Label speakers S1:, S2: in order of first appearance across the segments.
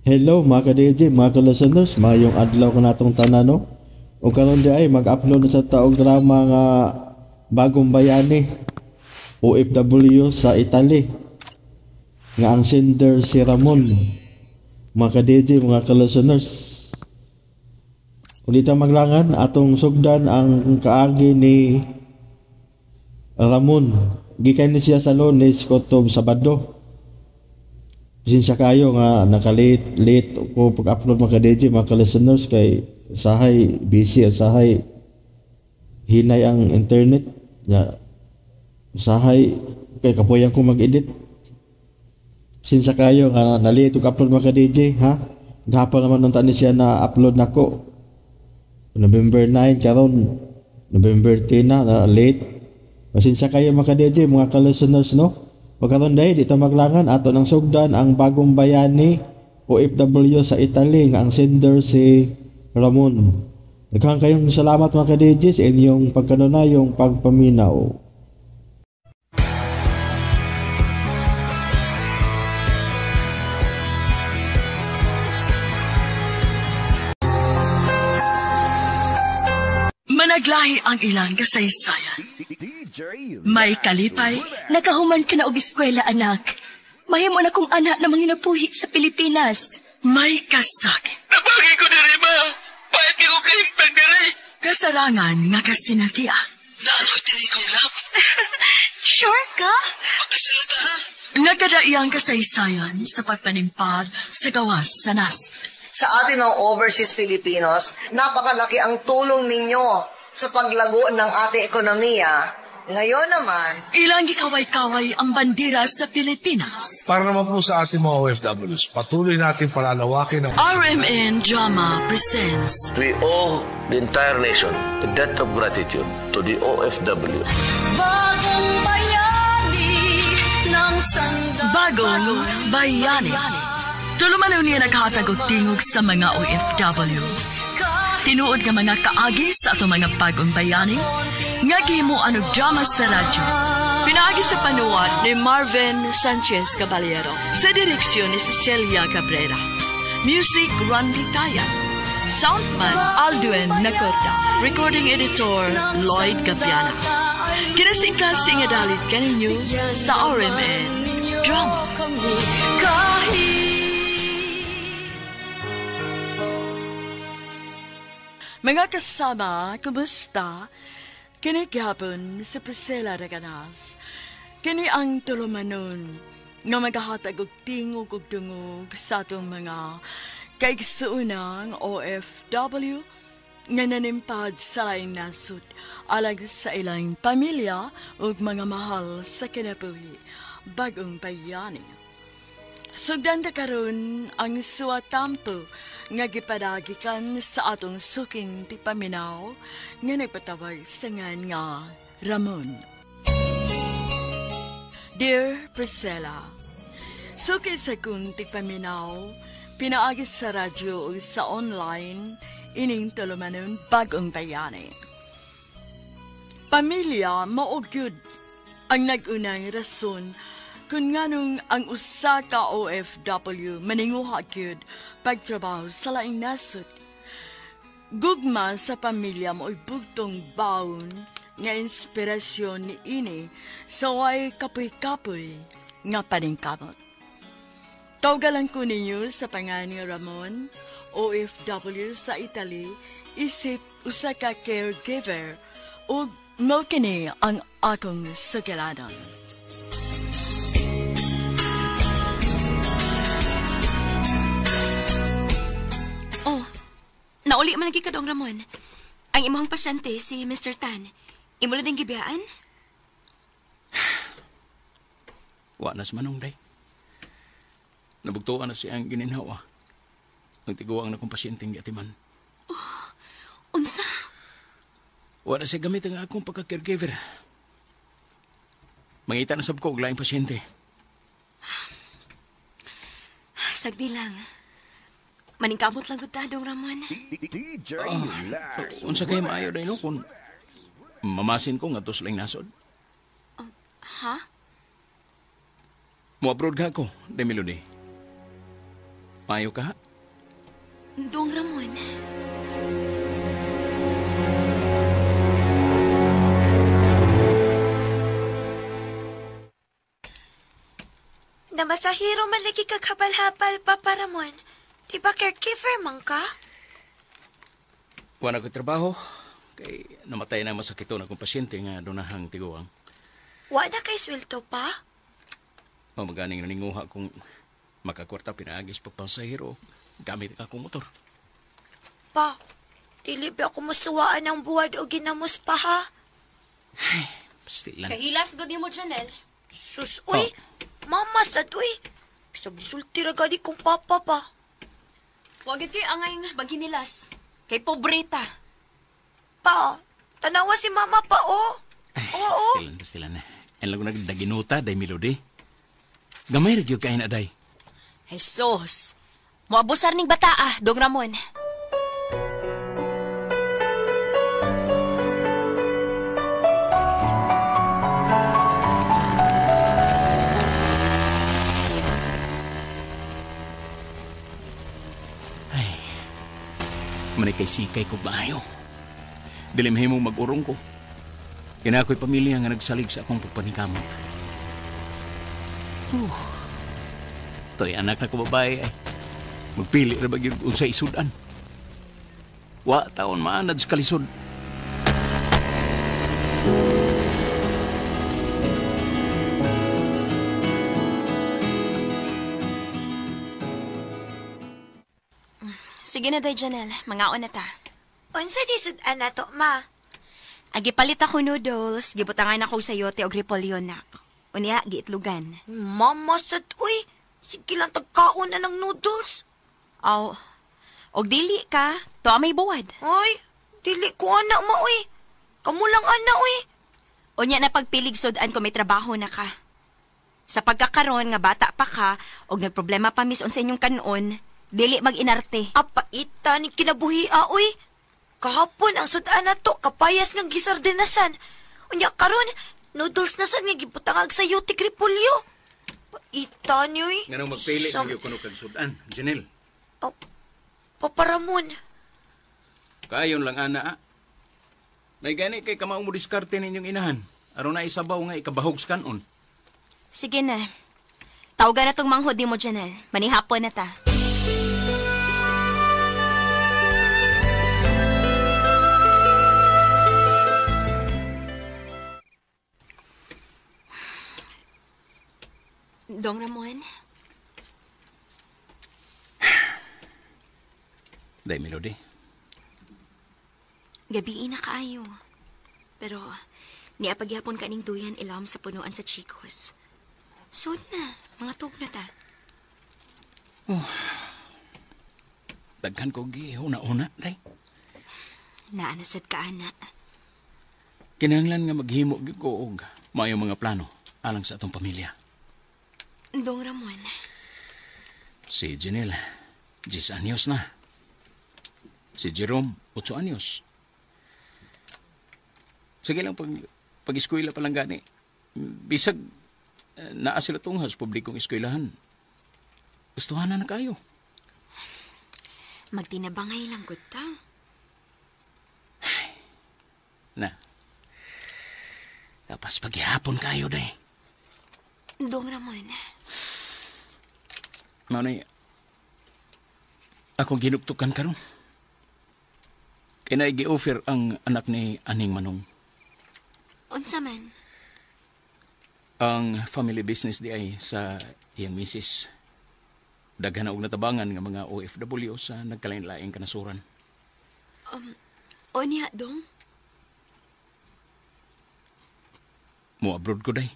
S1: Hello mga ka-DJ, mga ka-listeners, mayong adlaw ko natong tanano. O karon di ay mag-upload na sa taog drama nga Bagong Bayani, OFW sa Italy. Nga ang sender si Ramon. Mga ka-DJ, mga ka-listeners. Ulita maglangan atong sugdan ang kaagi ni Ramon. Gikan ni siya sa Lunes kutob Sabado. Sinsya kayo nga nakalate ko pag-upload mga ka-DJ, mga ka-listeners kay sahay busy at sahay hinay ang internet ya, sahay kay kapoyan ko mag-edit. Sinsya kayo nga nalate ko upload mga ka-DJ ha. Gahapon naman nung tani siya na upload nako November 9 karon November 10 na late. Sinsya kayo mga ka-DJ, mga ka-listeners no. Pagkaroon dahil dito maglangan ato ng sugdan ang Bagong Bayani OFW sa Italy nga ang sender si Ramon. Daghang kayong salamat mga ka-DJ sa inyong pagkanunayong pagpaminaw.
S2: Managlahi ang ilang kasaysayan. May kalipay,
S3: nakahuman ka na og eskwela, anak. Mahimo na kong anak na manginapuhi sa Pilipinas.
S2: may kasakit,
S4: Nabagi ko diri, ma. Pahit ko kaimpag diri.
S2: kasarangan nga kasinatiya.
S4: Naano diri kong lab.
S3: Sure ka?
S4: Magkasalata ha.
S2: Nagkadaiyang kasaysayan sa pagpanimpad sa gawas sa nas.
S5: Sa atin mga overseas Filipinos, napakalaki ang tulong ninyo sa paglago ng ating ekonomiya. Ngayon naman,
S2: Ilang gikaway-kaway ang bandera sa Pilipinas.
S6: Para naman po sa ating mga OFWs, patuloy natin palalawakin ang
S2: RMN Drama presents
S7: We owe the entire nation a debt of gratitude to the OFW.
S3: Bagong bayani ng
S2: Bagong Bayani. Tulumanon niya naghatag og tingog sa mga OFW. Tinuod nga mga kaagi sa ato mga bagong bayani, nga gihimuan og drama sa radyo. Pinaagi sa panuwat ni Marvin Sanchez Caballero, sa direksyon ni Cecilia Cabrera. Music, Randy Tayan. Soundman, Alduen Nacorda. Recording editor, Lloyd Gapiana. Kinasing-kasing nga dalit kaninyo sa RMN Drama. Mga kasama, kumusta? Kini gihapon sa Priscilla Raganas. Kini ang tulumanon nga maghahatag og tingog ug dungog sa atong mga kaigsuunang OFW nga nanimpad sa laing nasud alag sa ilang pamilya ug mga mahal sa kinabuhi. Bagong Bayani. Sugdan ta karon ang suwatampo nga gipadagikan sa atong suking tipaminaw nga nagpatawag sa ngan nga Ramon. Dear Priscilla, suki sa kong tipaminaw, pinaagis sa radyo o sa online, ining tulumanon Bagong Bayani. Pamilya maugyud ang nagunang rason kung nganong ang usa ka OFW maninguha gyud pagtrabaho sa laing nasod. Gugma sa pamilya mo'y bugtong baon nga inspirasyon ni ini sa way kapoy-kapoy nga paningkamot. Tawgalan ko ninyo sa pangalan ni Ramon, OFW sa Italy, isip usa ka caregiver ug mao kini ang akong sugalanon.
S3: Nauli man lagi ka dong, Ramon. Ang imong pasyente, si Mr. Tan. Imo na din gibiyaan?
S4: Wa nas manong day. Nabugtuan na siya ang gininhawa. Ang tiguang na kong pasyenteng giatiman.
S3: Unsa?
S4: Wa na siya gamit ang akong pagka-caregiver. Mangita na sab ko og laing pasyente.
S3: Sagdi lang. Maningkamot lang gud ta, dong, Ramon.
S4: Unsa kay maayo day no kung mamasin ko nga tos lang nasod.
S3: Ha?
S4: Mo-abroad ka ako, de Melody. Mayo ka?
S3: Dong Ramon.
S8: Namasahiro man lagi kaghabal-habal, Papa Ramon. Di ba caregiver man ka?
S4: Kuha na ko trabaho. Kay namatay na masakito na akong pasyente nga donahang tiguang.
S8: Wa na kay sweldo pa?
S4: Mamaganing naninguha kung makakwarta pinaagis pagpasahiro. Gamit ka akong motor.
S8: Pa, dili ba ako masuwaan ng buwad o ginamos pa ha?
S4: Pastilan.
S3: Kahilas gud mo, Janelle.
S8: Sus, uy. Mama sad, uy. Bisag nisulti ra gani kong papa pa.
S3: Wag kay angay nga baginilas. Kay pobreta.
S8: Pa, tanawa si mama pa, oh. Oo.
S4: Pastilan. En lang nagdaginuta, day Melody. Gamay rin yung kain aday.
S3: Jesus. Moabusar ning bata Dong Ramon.
S4: Manay kay sikay ko maayo. Dili mahimong mag-urong ko. Kina ako'y pamilya nga nagsalig sa akong pagpanikamot. To'y anak na ko babae ay magpili na ba yun sa isudan. Wa taon maanad sa kalisod.
S3: Sige na day, Janelle. Mangaon na ta.
S8: Unsa di sudan na to, ma?
S3: Agipalit ako noodles, gibutangan ako sa yote o repolyo nak. Unya, giitlugan.
S8: Mama sad, uy. Sige lang tagkaon na ng noodles.
S3: Aw, og dili ka, to may buwad.
S8: Ay, dili ko anak ma, uy. Kamu lang anak, uy.
S3: Unya na pagpilig sudan ko may trabaho na ka. Sa pagkakaroon nga bata pa ka, og nagproblema pa mis sa inyong kanon, dili mag-inarte.
S8: Apaita ni kinabuhi, uy. Kahapon ang sudan na to, kapayas ng gisardinasan. Unya karon, noodles na sad nga gibutangag sa yutik repolyo. Paita ni, uy.
S4: Nga nang magpili ng yung kuno kag sudan, Janelle.
S8: Oh, Papa Ramon.
S4: Kayon lang ana. May gani kay kamaong mo diskarte ninyong inahan. Aron na isabaw nga ikabahog sa kanon.
S3: Sige na. Tawagan na tong manghod mo, Janelle. Manihapon na ta. Dong Ramon?
S4: Day Melody.
S3: Gabi na kaayo. Pero, niapagyapon ka ning duyan ilam sa punuan sa Chicos. Sud na, mga tug na ta.
S4: Daghan ko una-una, day.
S3: Naanasad ka, ana.
S4: Kinahanglan nga maghimo gyud ko og maayo mga plano alang sa atong pamilya.
S3: Dong Ramon.
S4: Si Janelle, 10 anyos na. Si Jerome, 8 anyos. Sige lang pag-eskwela pa lang gani. Bisag naa sila tunghas publikong eskwelahan. Gustuhan na kayo.
S3: Magtinabangay lang gud ta.
S4: Na. Tapos paghihapon kayo, day.
S3: Dong Ramon.
S4: Manay, akong ginuktukan karon. Kaya gi-offer ang anak ni Aning Manong.
S3: Unsa man?
S4: Ang family business di ay sa iyang misis. Daghan na og natabangan nga mga OFW sa nagkalain-laing kanasuran.
S3: Onya, Dong?
S4: Mo abroad ko, day.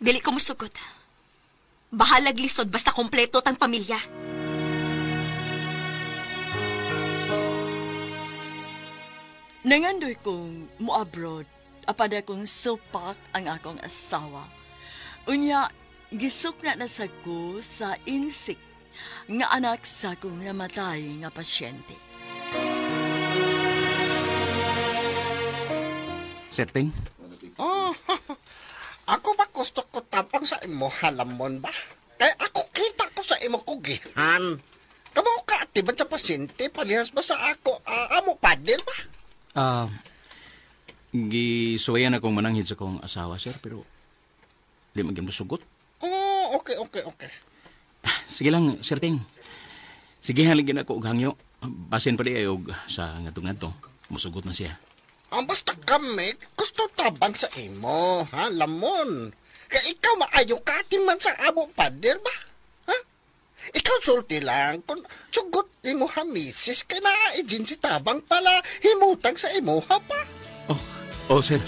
S3: Dili ko musugot. Bahalag lisod basta kompleto tang pamilya.
S2: Nangandoy kong mo-abroad, apada kong supak ang akong asawa. Unya, gisukna na sa ko sa insik nga anak sa kong namatay nga pasyente.
S4: Serting?
S6: Oh,
S9: Ako ba gusto ko tapang sa imo halamon ba? Kaya ako kita ko sa imo kugihan. Kamo ka atiban sa pasyente, palihas ba sa ako? Amo pader ba?
S4: Gisuwayan akong mananghid sa kong asawa, sir, pero di maging musugot.
S9: Oh, okay.
S4: Sige lang, Sir Ting. Sige, haligin ako og hangyo. Basin pa di ayog sa ngadto-ngadto. Musugot na siya.
S9: Basta kami, gusto tabang sa imo, ha, lamon. Kaya ikaw maayo ka man sa amo pader ba? Ha? Ikaw sulti lang, kung sugot imo ha, misis, kaya na-agent si tabang pala, himutang sa imo ha pa.
S4: Oh, sir.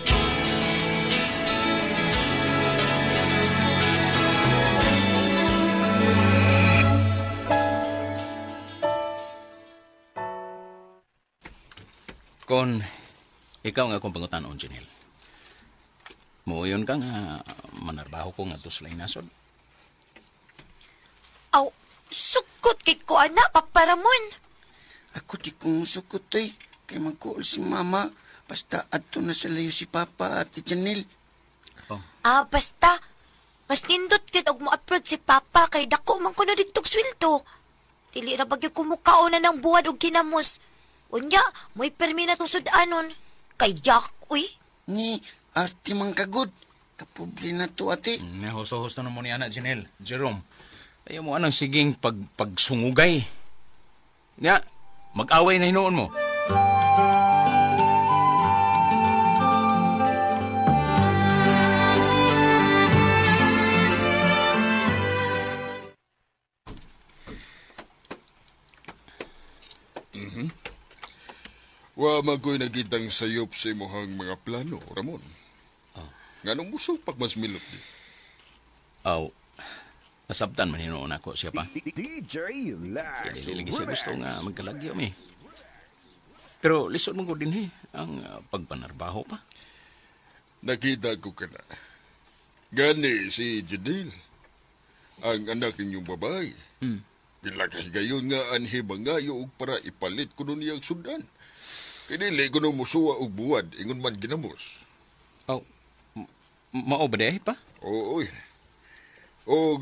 S4: Kon, ikaw nga akong pangutanon, Janelle. Muuyon ka nga manarbaho ko nga to sa nasod.
S8: Aw, sukot kay ko, anak, paparamon.
S10: Ako di kong sukot eh. Kay magkuol si mama. Basta adto na sa layo si papa at si Janelle.
S8: Basta. Mas nindot kit og mo-upload si papa kay dako man ko na ditog sweldo. Dili ra bagyo kumukao na ng buwad og kinamos. Unya, mo'y permi na tong sudanon. Kay yak, uy.
S10: Ni, arte mang kagod. Kapobre na to, ate.
S4: Nahuso-husto na mo ni anak, Janelle. Jerome, ayaw mo anang siging pagsungugay. Nga, mag-away na hinoon mo.
S11: Wa man ko'y nagitang sayop sa imuhang mga plano, Ramon. Nganong muso pag mas milot di?
S4: Nasabtan man hinoon ako siya pa. Kaya lagi siya gusto nga magkalagyo mi. Pero lisod mo ko din ang pagpanarbaho pa.
S11: Nakita ko ka na. Gani si Janelle, ang anak ninyong babae. Pila kahigayon nga anhi bangayo og para ipalit ko nun niyang sudan. Kinili ko nung musuwa og buwad, ingon man ginamos.
S4: Mao ba dahi pa?
S11: Oo. O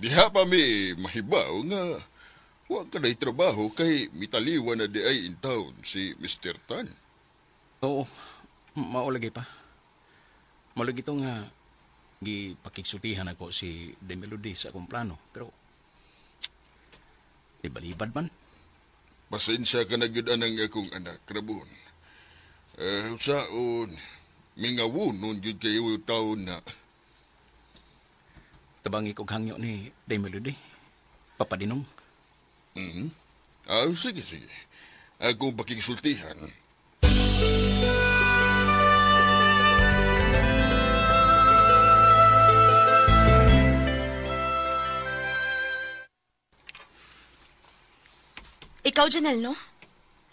S11: diha pa mi mahibaw nga wa ka na'y trabaho kay mitaliwan na di ay in town si Mr. Tan.
S4: Oo, mao lagi pa. Malagi ito nga gipakigsutihan ako si De Melody sa akong plano. Pero ibalibad man.
S11: Pasensya ka na gyud anang akong anak, Rabon. Saon, mingawunon gyud kayo taon na.
S4: Tabangi kog hangyo ni De Melody. Papadinong.
S11: Sige. Akong pakigsultihan.
S3: Ikaw, Janelle, no?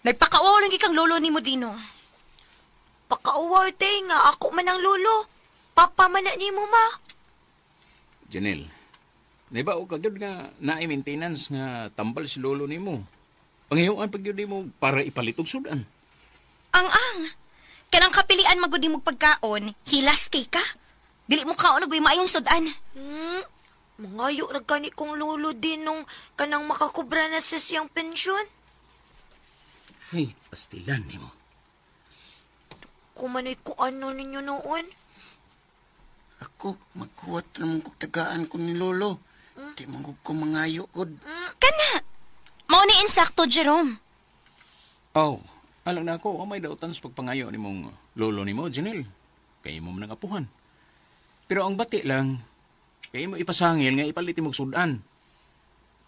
S3: Nagpakauaw lang ikang lolo ni mo, Dino.
S8: Pakauwaw, te, nga ako man ang lolo. Papa man na ni mo, ma.
S4: Janelle, naiba o kagad nga na-maintenance nga tambal si lolo ni mo. Panghiyoan pag yun mo para ipalit og sudan.
S3: Ang. Kanang kapilian magudi mong pagkaon, hilas kay ka. Dili mo kaon og mayong sudan.
S8: Mangayo na gani kong lolo din nung kanang makakubra na sa siyang pensyon.
S4: Ay, pastilan ni mo.
S8: Kumanay ko ano ninyo noon.
S10: Ako, magkuwat naman kong tagaan ko ni Lolo. Di man ko mangayo ko.
S3: Kana! Mao ni insakto, Jerome.
S4: Alam na ako, may dautan sa pagpangayo ni mong lolo ni mo, Janelle. Kaya mo man apuhan. Pero ang bati lang, kaya mo ipasangil nga ipalit mong sudan.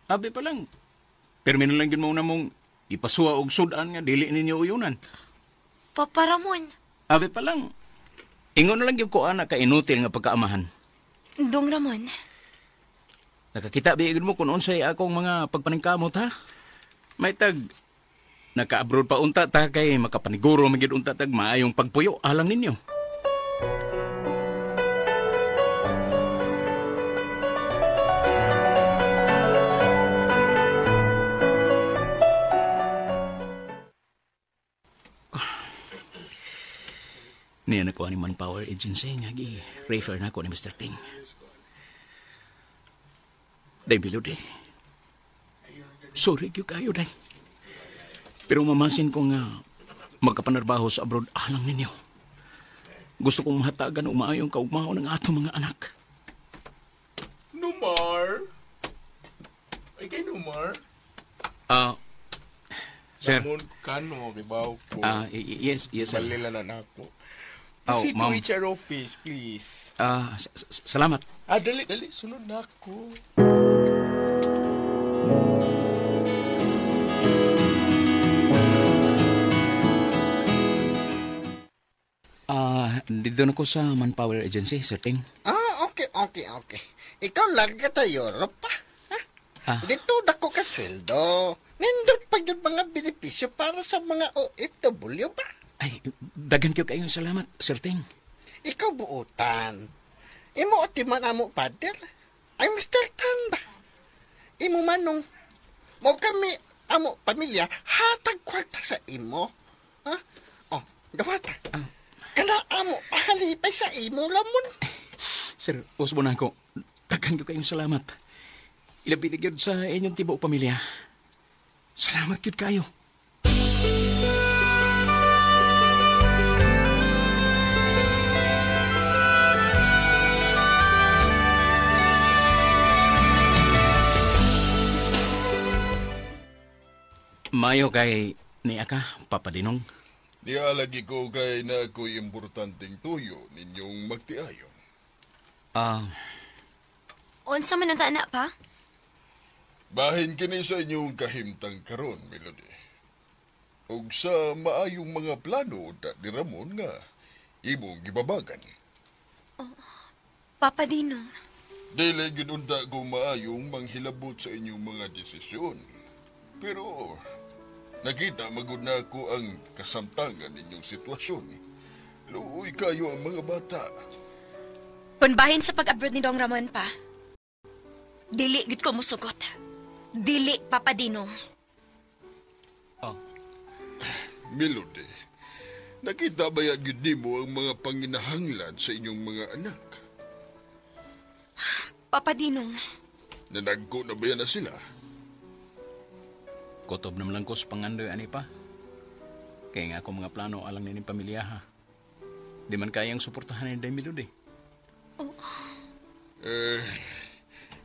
S4: Abi pa lang. Permino lang yun mo na mong ipasuwa og sudan nga dili ninyo uyunan.
S8: Papa Ramon.
S4: Abi pa lang. Ingon na lang yung ko anak ka inutil nga pagkaamahan.
S3: Dong Ramon.
S4: Nakakita biigid mo kung unsay akong mga pagpaningkamot ha? May tag naka-abroad pa unta ta kay makapaniguro magid unta tag maayong pagpuyo alang ninyo. Niya nakuha ni Manpower Agency nga refer na ako ni Mr. Ting. Day, Melody. Sorry kayo, Day. Pero mamasin ko nga magkapanarbaho sa abroad alang ninyo. Gusto kong mahatagan o maayong kaugmao ng atong mga anak.
S12: Numar? Ay kay Numar?
S4: Sir.
S12: Namon kano, kibaw ko.
S4: Yes, sir.
S12: Balilanan ako.
S4: Oh,
S12: Visit
S4: ma'am.
S12: to HR office, please.
S4: Salamat.
S12: Dali, sunod na ako.
S4: Dito na ko sa Manpower Agency, Sir Ting.
S9: Okay. Ikaw lagi ka sa Europe pa. Dito dako ka sweldo. Nindot pa yung mga benepisyo para sa mga OFW ba?
S4: Ay, dagan kayong salamat, Sir Ting.
S9: Ikaw buutan. Imo atiman amo pader. Ay Mr. Tan ba? Imo manong. Mo kami amo pamilya hatag kwarta sa imo. Dawata. Kana amo pahalipay sa imo lamon.
S4: Sir, usbo na ako. Dagan kayong salamat. Ilabi na gyud sa inyong tibuok pamilya. Salamat gyud kayo. Mayo kay niya ka, Papa Dinong.
S11: Nialagi ko kay na ako'y importanteng tuyo ninyong magtiayon.
S3: Unsa man ang na pa?
S11: Bahin kini sa inyong kahimtang karon, Melody. Og sa maayong mga plano ni Ramon nga imong gibabagan.
S3: Papa Dinong.
S11: Dili ginunda ko maayong manghilabot sa inyong mga desisyon. Pero nakita magud na ako ang kasamtangan ninyong sitwasyon. Luoy kayo ang mga bata.
S3: Punbahin sa pag-abroad ni Dong Ramon pa. Dili gid ko musugot. Dili, Papa Dinong.
S11: Melody, nakita ba yagid nimo ang mga panginahanglan sa inyong mga anak?
S3: Papa Dinong.
S11: Nanagko na ba yan na sila?
S4: Kotob naman lang ko sa pangandoy, ani pa. Kaya nga ako mga plano alang nining pamilya, ha. Di man kayang suportahan ni Day Melody.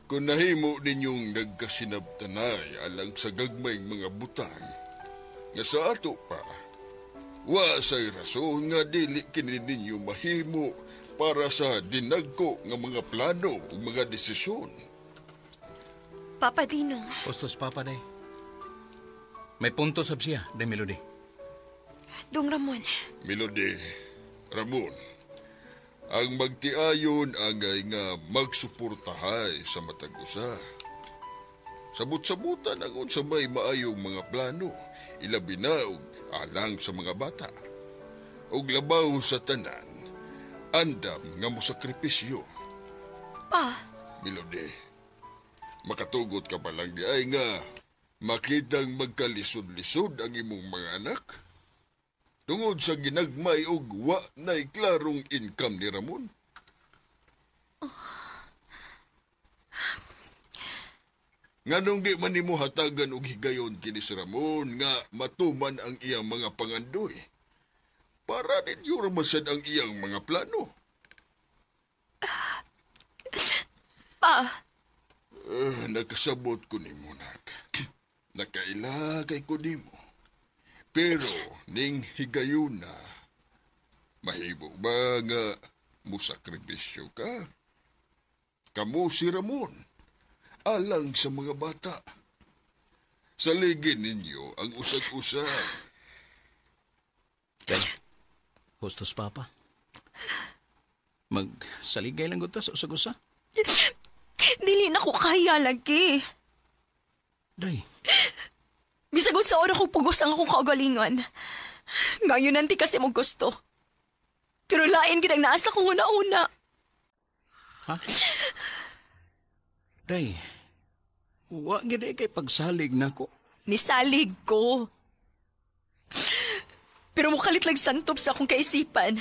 S11: Kung nahimo ninyong nagkasinabtanay alang sa gagmayng mga butang, nga sa ato pa, wasay rason nga dili kini ninyo mahimo para sa dinagko nga mga plano o mga desisyon.
S3: Papa Dinong.
S4: Postos, Papa, Day. May punto sab siya, Day Melody.
S3: Dong Ramon.
S11: Melody, Ramon, ang magtiayon angay nga magsuportahay sa matag usa. Sabot-sabutan ang unsa may maayong mga plano, ilabi na og alang sa mga bata. Og labaw sa tanan, andam nga mosakripisyo.
S3: Pa.
S11: Melody, makatugot ka pa lang di ay nga makitang magkalisod-lisod ang imong mga anak. Tungod sa ginagmay og wa na'y klarong income ni Ramon. Nganong di man nimo hatagan og higayon kini si Ramon nga matuman ang iyang mga pangandoy. Para ninyo ramasad ang iyang mga plano.
S3: Pa.
S11: Nakasabot ko nimo, nak. Nakailagay ko nimo. Pero ning higayon na, mahibog ba nga musakripisyo ka? Kamu si Ramon, alang sa mga bata. Saligin ninyo ang usag-usag.
S4: Hostos, Papa. Magsaligay lang gutas sa usag-usa.
S3: Dili na ko kaya lagi.
S4: Day.
S3: Bisagod sa oras ko pugos ang akong kaugalingan. Ngayon nanti kasi mo gusto. Pero lain ginang naasa kong una-una.
S4: Ha? Day, wa gid kay pagsalig nako.
S3: Nisalig ko. Pero mukalit lang santop sa akong kaisipan.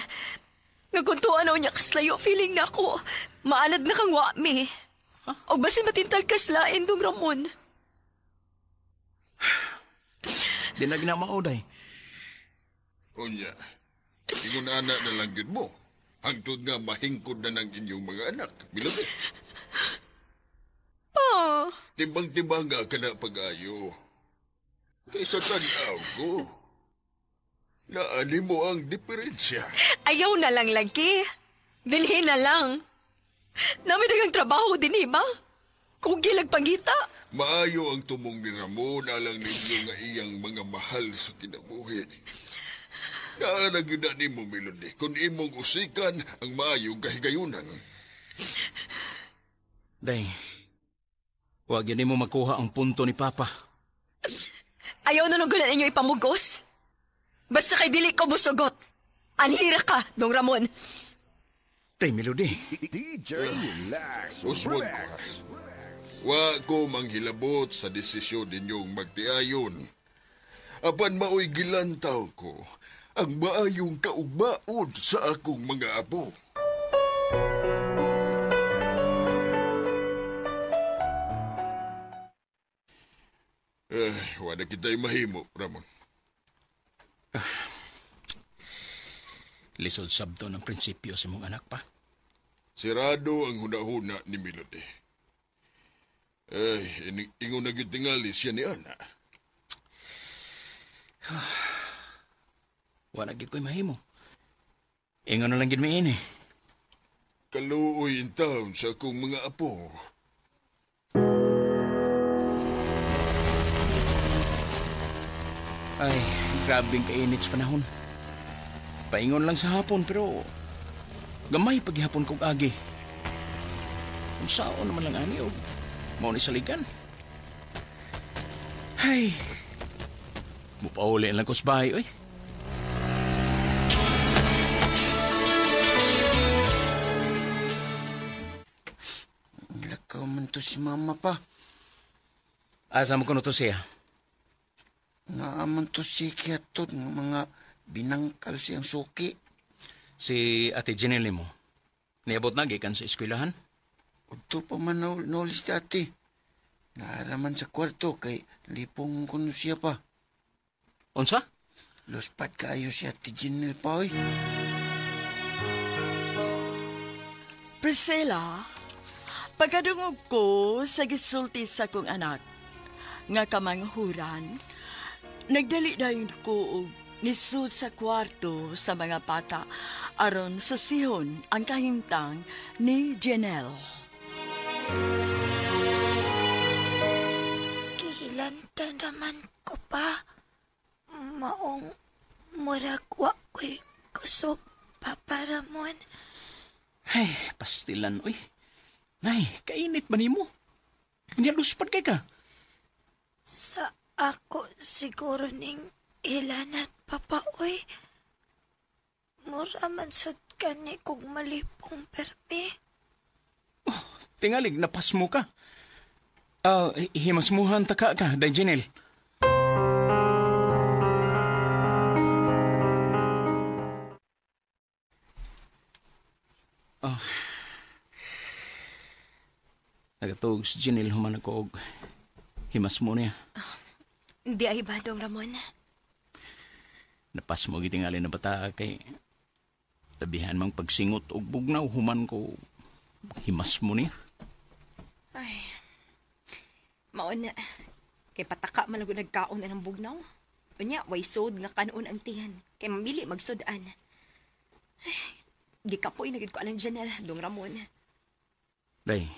S3: Nagkuntuan na niya kaslayo, feeling na ako. Maalad na kang wami. O basin matintag kaslain, Dong Ramon.
S4: Di na ginamao, day.
S11: Unya, ingon anak na lang yun mo. Hangtod nga mahingkod na ng inyong mga anak. Milot eh.
S3: Pa.
S11: Timbang-timbang nga ka na pag-ayo. Kaysa tanaw ko. Naali mo ang diferensya.
S3: Ayaw na lang lagi. Bilhin na lang. Namin dagang trabaho din, iba? Kung gilag pangita.
S11: Maayo ang tumong ni Ramon alang ninyo nga iyang mga mahal sa kinabuhi. Naaragin na ni mo, Melody, kung imong usikan ang maayong kahigayunan.
S4: Day, huwag yun mo makuha ang punto ni Papa.
S3: Ayaw na lang gunan inyo ipamugos. Basta kay dili ko musugot. Anhira ka, Dong Ramon.
S4: Day, Melody.
S11: Uswag ko, ha? Wa ko manghilabot sa desisyon ninyong magtiayon. Apan mao'y gilantaw ko ang maayong kaugmaon sa akong mga apo. Wala kita'y mahimo, Ramon.
S4: Lisod sabdo ng prinsipyo sa mong anak pa.
S11: Sirado ang hunahuna ni Melody. Ingon na gitingali siya ni Ana.
S4: Wala gid ko'y mahimo. Ingon na lang gid may ini.
S11: Kaluoy in taon sa akong mga apo.
S4: Ay, grabing kainit sa panahon. Paingon lang sa hapon pero gamay paghihapon kog agi. Kung saan naman lang ani og mao ni saligan. Hay. Mupauli lang ko sa bahay, oy.
S10: Lakaw man to si Mama pa.
S4: Asa mo kuno to siya?
S10: Naaman to si Kiaton ng mga binangkal siyang suki.
S4: Si Ate Janelle mo. Niabot na gikan sa eskwelahan?
S10: Udto pa man naulis dati. Naaraman sa kwarto kay lipong kuno siya pa.
S4: Unsa?
S10: Lospat kaayo si Ate Janelle pa, oy.
S2: Priscilla, pagkadungog ko sa gisulti sa kong anak, nga kamanghuran, nagdali dayon ko og nisud sa kwarto sa mga bata aron susihon ang kahimtang ni Janelle.
S8: Kihilanta naman ko pa. Maong muragwa ko'y kusog, Papa Ramon.
S4: Ay, pastilan, oy. Nay, kainit ba ni mo? Hindi luspad kay ka.
S8: Sa ako siguro ning ilanat, Papa, oy. Mura man sad kani kog malipong permi.
S4: Oh, tingalig, napas mo ka. Himasmuhan taka ka, Day Janelle. Nagatog si Janelle human ako og himas mo niya.
S3: Hindi ay ba, Dong Ramon?
S4: Napas mo gitingali na bata kay labihan mang pagsingot og bugnaw human ko himas mo niya.
S3: Ay, maon na. Kay pataka malago nagkaon na ng bugnaw. Unya, way sod nga kanon ang tiyan. Kay mamili magsudan. Ay, gikapoy na gid ko alang Janelle, Dong Ramon.
S4: Day,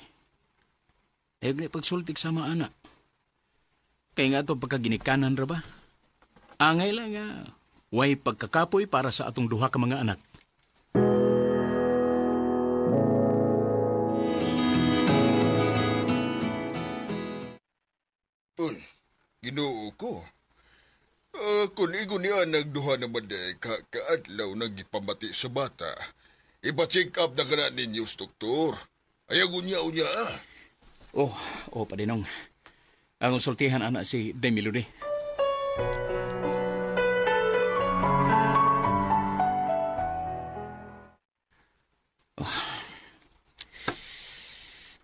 S4: ayog na pagsultik sa mga anak. Kaya nga ito pagkaginikanan ra ba? Angay lang nga, way pagkakapoy para sa atong duha ka mga anak.
S11: Uy, Ginoo ko. Kung igo niya nagduha naman de kaadlaw nang ipamati sa bata, ipa-check up na ka ninyo sa doktor. Ayaw unya ah.
S4: Oh, padinong. Ang konsultihan anak si Demilody.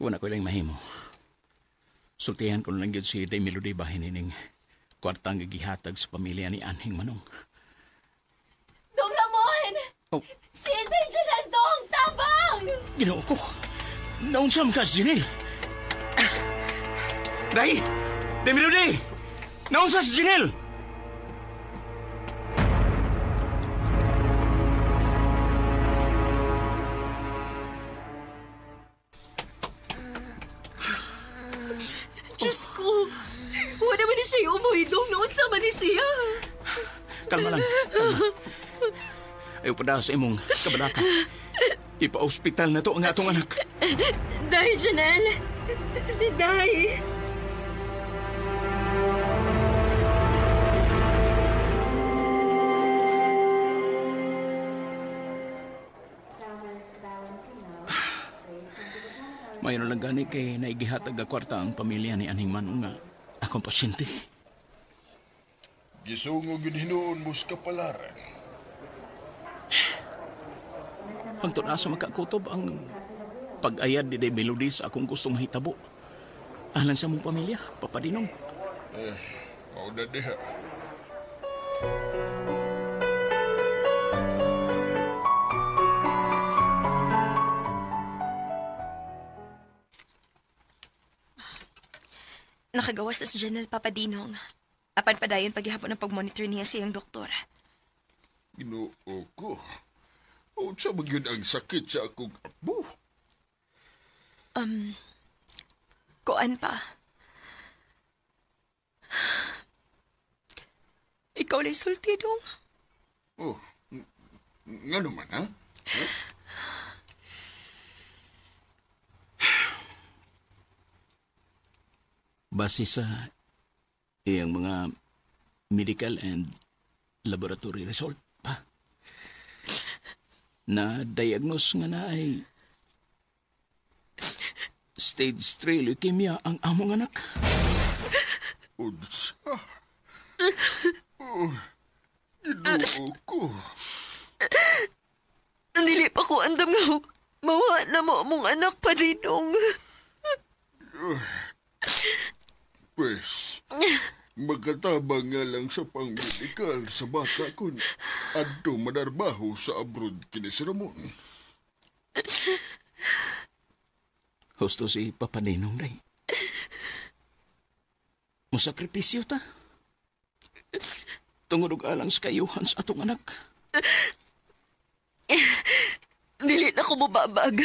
S4: Kung ako lang mahimo. Sultihan ko lang yun si Day Melody bahin ining kwartang gihatag sa pamilya ni Anhing Manong.
S3: Dong Ramon!
S4: Oh.
S3: Si Inday Janel, Dong! Tabang!
S4: Ginoo ko. Naunsam ka, Janelle. Day! Day Melody! Naunsa si Janelle!
S3: Diyos ko! Wala naman siya yung umuhidong noon sa Manisya.
S4: Kalma lang. Kalma. Ayaw pa daw sa imong kabalaka. Ipa-hospital na to ang atong anak.
S3: Day, Janelle! Day!
S4: Mayroon lang gani kay naigihatag ang kwarta ang pamilya ni Anhing Manong nga akong pasyente.
S11: Gisungog yun hinoon mo sa kapalaran.
S4: Ang tunasa makakutob ang pag-ayad ni Day Melody sa akong gustong hitabo. Alang sa mong pamilya, Papadinong.
S11: Mau na diha.
S3: Nakagawas na si Janelle, Papadinong. Apan pa dayon paghihapon ng pag-monitor niya siyang doktor.
S11: Ginoo ko. O sa magyun ang sakit sa akong apo.
S3: Kuan pa. Ikaw la'y sulti, Dong.
S11: Oh, nga naman, ha? Huh?
S4: Base sa iyang mga medical and laboratory result pa, na-diagnose nga na ay stage 3 leukemia ang among anak.
S11: Unsa? Oh, ginoo ko.
S3: Dili pa ko andam nga mawa na mo mong anak, Padinong.
S11: Pwes, magkatabang nga lang sa pang-medical sa bata kun adto manarbaho sa abroad kini si Ramon.
S4: Husto si Papadinong, Day. Masakripisyo ta. Tungod og alang sa kayuhan sa atong anak.
S3: Dili na ko mababag.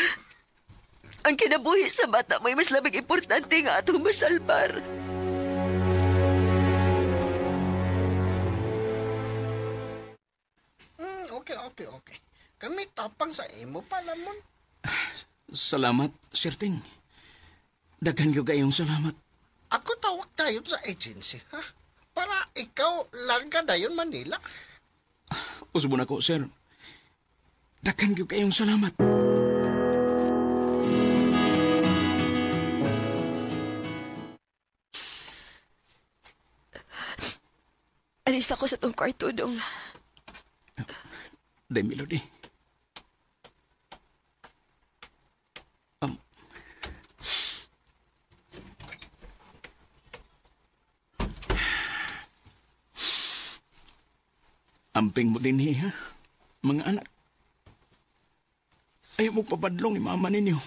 S3: Ang kinabuhi sa bata may mas labing importante nga atong masalbar.
S9: Okay. Kami tapang sa imo pa, Lamon.
S4: Salamat, Sir Ting. Daghan ko kayong salamat.
S9: Ako tawag tayo sa agency, ha? Para ikaw larga dayon Manila.
S4: Usbo na ko, Sir. Daghan ko kayong salamat.
S3: Alis ako sa tong kwarto, Dong.
S4: Day Melody. Amping mo din ha, mga anak. Ayaw mo papadlong ni mama ninyo.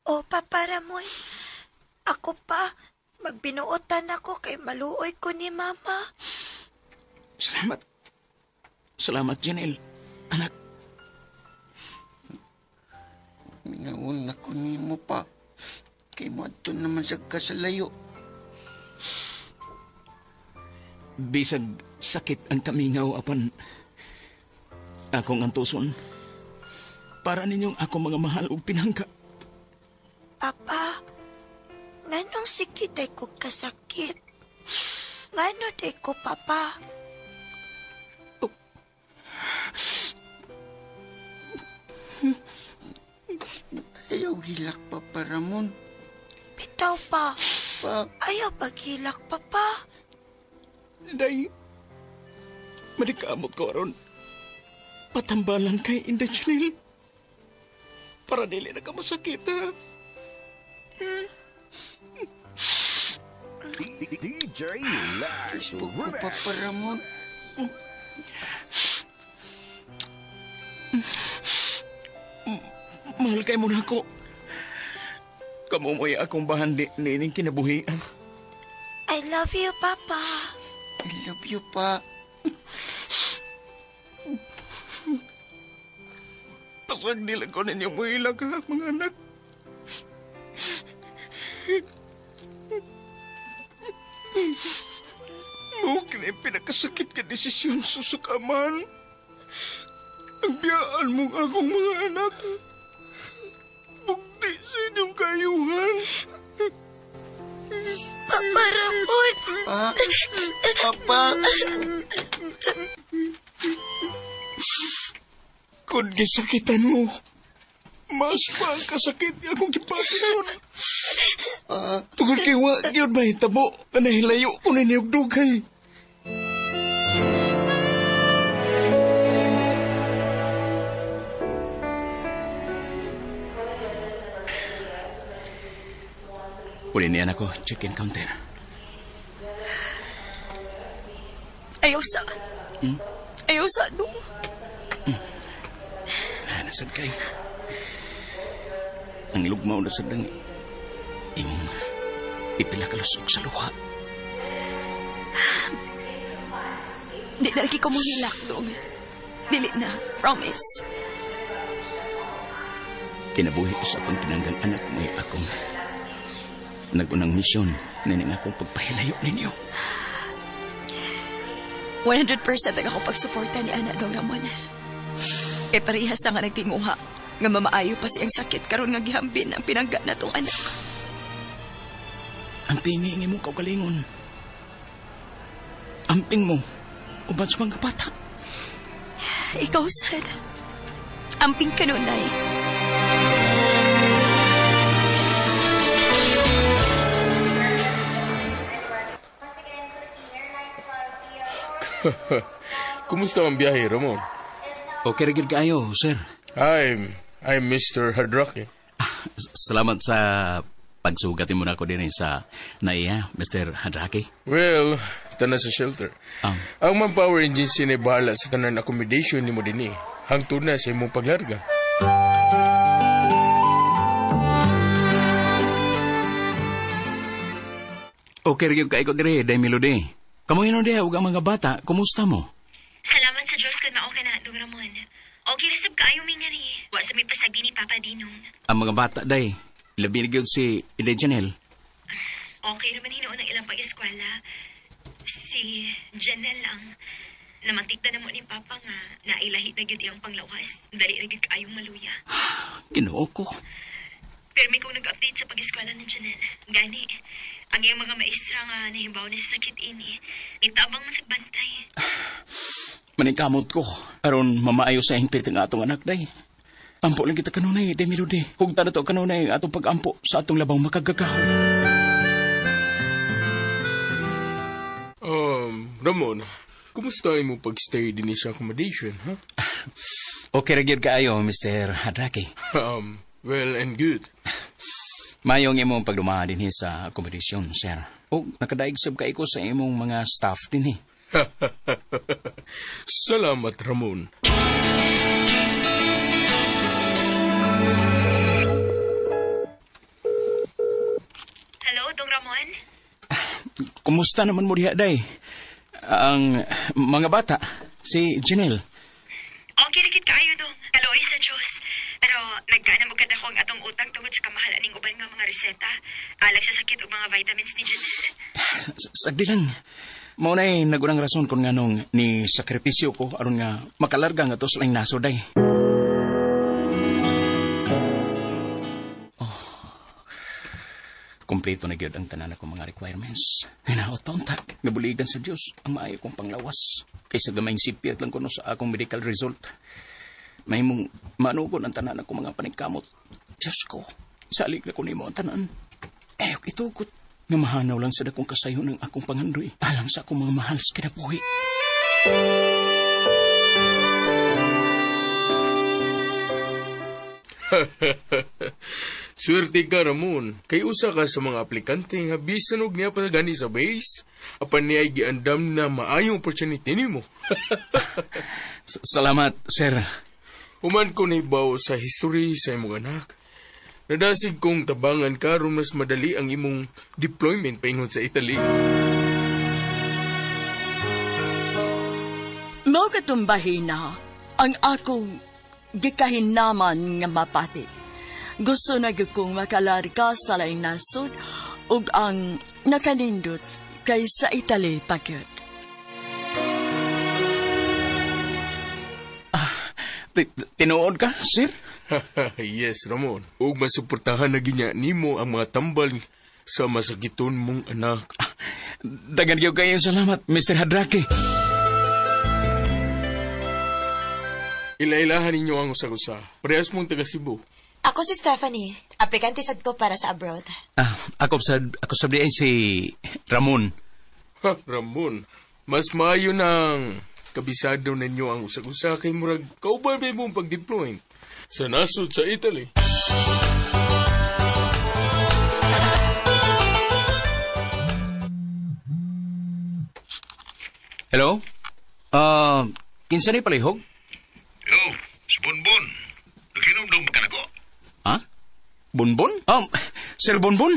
S8: O, Papa Ramon. Ako pa. Magbinuotan ako kay maluoy ko ni Mama.
S4: Salamat. Salamat, Janelle. Anak.
S10: Minawon ako ni mo pa. Kay mo ato naman sa kasalayo.
S4: Bisag sakit ang kamingaw apan akong antuson. Para ninyong ako mga mahal o pinangka.
S8: Papa, nganong sikit ay ko kasakit? Ngano day ko, Papa?
S10: Ayaw hilak, Papa Ramon.
S8: Bitaw pa. Ayaw paghilak, Papa.
S4: Day, madikamot ko aron. Patambalan kay Inday Janelle. para dili na ka masakit, ha?
S10: DJ Facebook ko, Papa Ramon.
S4: Mahal kay mo na ako. Kamumoy akong bahandi nining kinabuhian.
S8: I love you, Papa.
S10: I love you, Pa.
S4: Pasag nila ko ninyo mo ilag, ha, mga anak. Mukha na yung pinakasakit ka desisyon susukaman. Ang biyaan mong akong mga anak. Bukti sa inyong kayuhan.
S8: Papa Ramon.
S10: Papa.
S4: Kung gisakitan mo, mas pa ang kasakit akong gipati nun. Tungkol kay wag yun ba hitabo na nahilayo ko na niyog dugay. Uli niyan ako, check-in counter.
S3: Ayaw sa. Ayaw sa, dong.
S4: Nasad kayo. Ang ilugmaw na sadang imong ipilakalusok sa luha.
S3: Di na lagi ko mong hilak, dong. Dili na, promise.
S4: Kinabuhi ko sa akong pinanggan anak may akong nagunang misyon na ning akong pagpahilayo ninyo.
S3: 100% ang ako pagsuporta ni Ana, Dong Ramon. Kay parehas na nga nagtinguha nga mamaayo pa siyang sakit karon nga gihambin ang pinangga na tong anak.
S4: Ang pingi mo kaugalingon. Amping mo, uban sa mga bata.
S3: Ikaw, sad. Amping kanunay.
S12: Kumusta ang biyahe, Ramon?
S4: Okay, rigid kayo, sir.
S12: I'm Mr. Hadraki.
S4: Salamat sa pagsugatin mo na ako din sa naiya, Mr. Hadraki.
S12: Well, tana sa shelter. Ang Manpower Agency na bahala sa tanan accommodation ni mo din hangtod na sa imong paglarga.
S4: Okay, rigid kayo dire, Day Melody. Kamu yun dia, huwag ang mga bata. Kumusta mo?
S13: Salamat sa Diyos kung na okay na, Dong Ramon. Okay, rasab ka ayaw may nga rin. Wa sa may pasagi ni Papa Dinong.
S4: Ang mga bata, Day. Labi na gyud si Inday Janelle.
S13: Okay naman hinoon ang ilang pag-eskwela. Si Janelle lang. Namantik na mo ni Papa nga nailahi na gyud iyang panglawas. Dali na gyud kaayong maluya.
S4: Ginoo ko.
S13: Pero may kong nag-update sa pag-eskwela ng Janelle. Gani, ang iyang mga maestra nga nahibaw na sa sakit ini. Nitabang man sa bantay.
S4: Manikamot ko. Aron mamaayo sa hingpit ng atong anak, Day. Ampo lang kita kanunay, Day Melody. Hugta na to kanunay atong pag-ampo sa atong labang makagagaw.
S12: Ramon, kumusta mo pag-stay din sa accommodation, ha?
S4: Okay, ragyod kaayo, Mr. Hadraki.
S12: Well and good.
S4: Mayong imong pagdumaan din sa accommodation, sir. O, nakadaig sab ka ko sa imong mga staff din
S12: Salamat, Ramon.
S13: Hello, Dong Ramon?
S4: Kumusta naman mo diha, Day? Ang mga bata, si Janelle.
S13: Okay, nakit kayo, Dong. Kaloy sa Diyos. Pero nagkaana mo kada ko ang atong utang tungod sa kamahalan ning uban nga mga reseta. Alag sa sakit o mga vitamins ni Janelle.
S4: Sagdi lang. Maunay nagunang rason kung nganong ni sakripisyo ko aron nga makalarga nga to sa lang naso, Day. Kompleto na gyud ang tanan ako mga requirements. Hinaot pa unta, gabuligan sa Dios ang maayo kong panglawas. Kaysa gamayng sipyat lang kuno sa akong medical result. May mong manugon ang tanan ako mga paningkamot. Diyos ko, salig na ko nimo ang tanan. Itukot. Nga mahanaw lang sa dakong kasayo ng akong pangandoy. Alang sa akong mga mahal sa kinabuhi.
S12: Swerte ka, Ramon. Kay usa ka sa mga aplikante nga bisan og niya pa gani sa base. Apan niya giandam na maayong opportunity nimo.
S4: Salamat, sir.
S12: Human ko naibaw sa history sa imong anak. Nadasig kong tabangan ka ron mas madali ang imong deployment paingon sa Italy.
S2: Mao katumbahin na ang akong gikahinaman nga mapati. Gusto na gyud kong makalarga sa laing nasod ug ang nakalindot kay sa Italy pagyud.
S4: Tinuod ka, sir?
S12: Yes, Ramon. Ug masuportahan na ginya nimo ang mga tambal sa masakiton mong anak.
S4: Dagan gyud kayong salamat, Mr. Hadrake.
S12: Ilailahan ninyo ang usa-usa. Parehas mong taga Cebu.
S8: Ako si Stephanie. Aplikante sad ko para sa abroad.
S4: Ako sabi ay si Ramon.
S12: Ha, Ramon. Mas maayo ng kabisado ninyo ang usa-usa kay murag kauban ba mong pag-deploy sa nasod sa Italy.
S4: Hello? Kinsa ni palihog?
S14: Yo, si Bonbon. Naginom daw ka na ko.
S4: Ha? Bonbon? Sir Bonbon?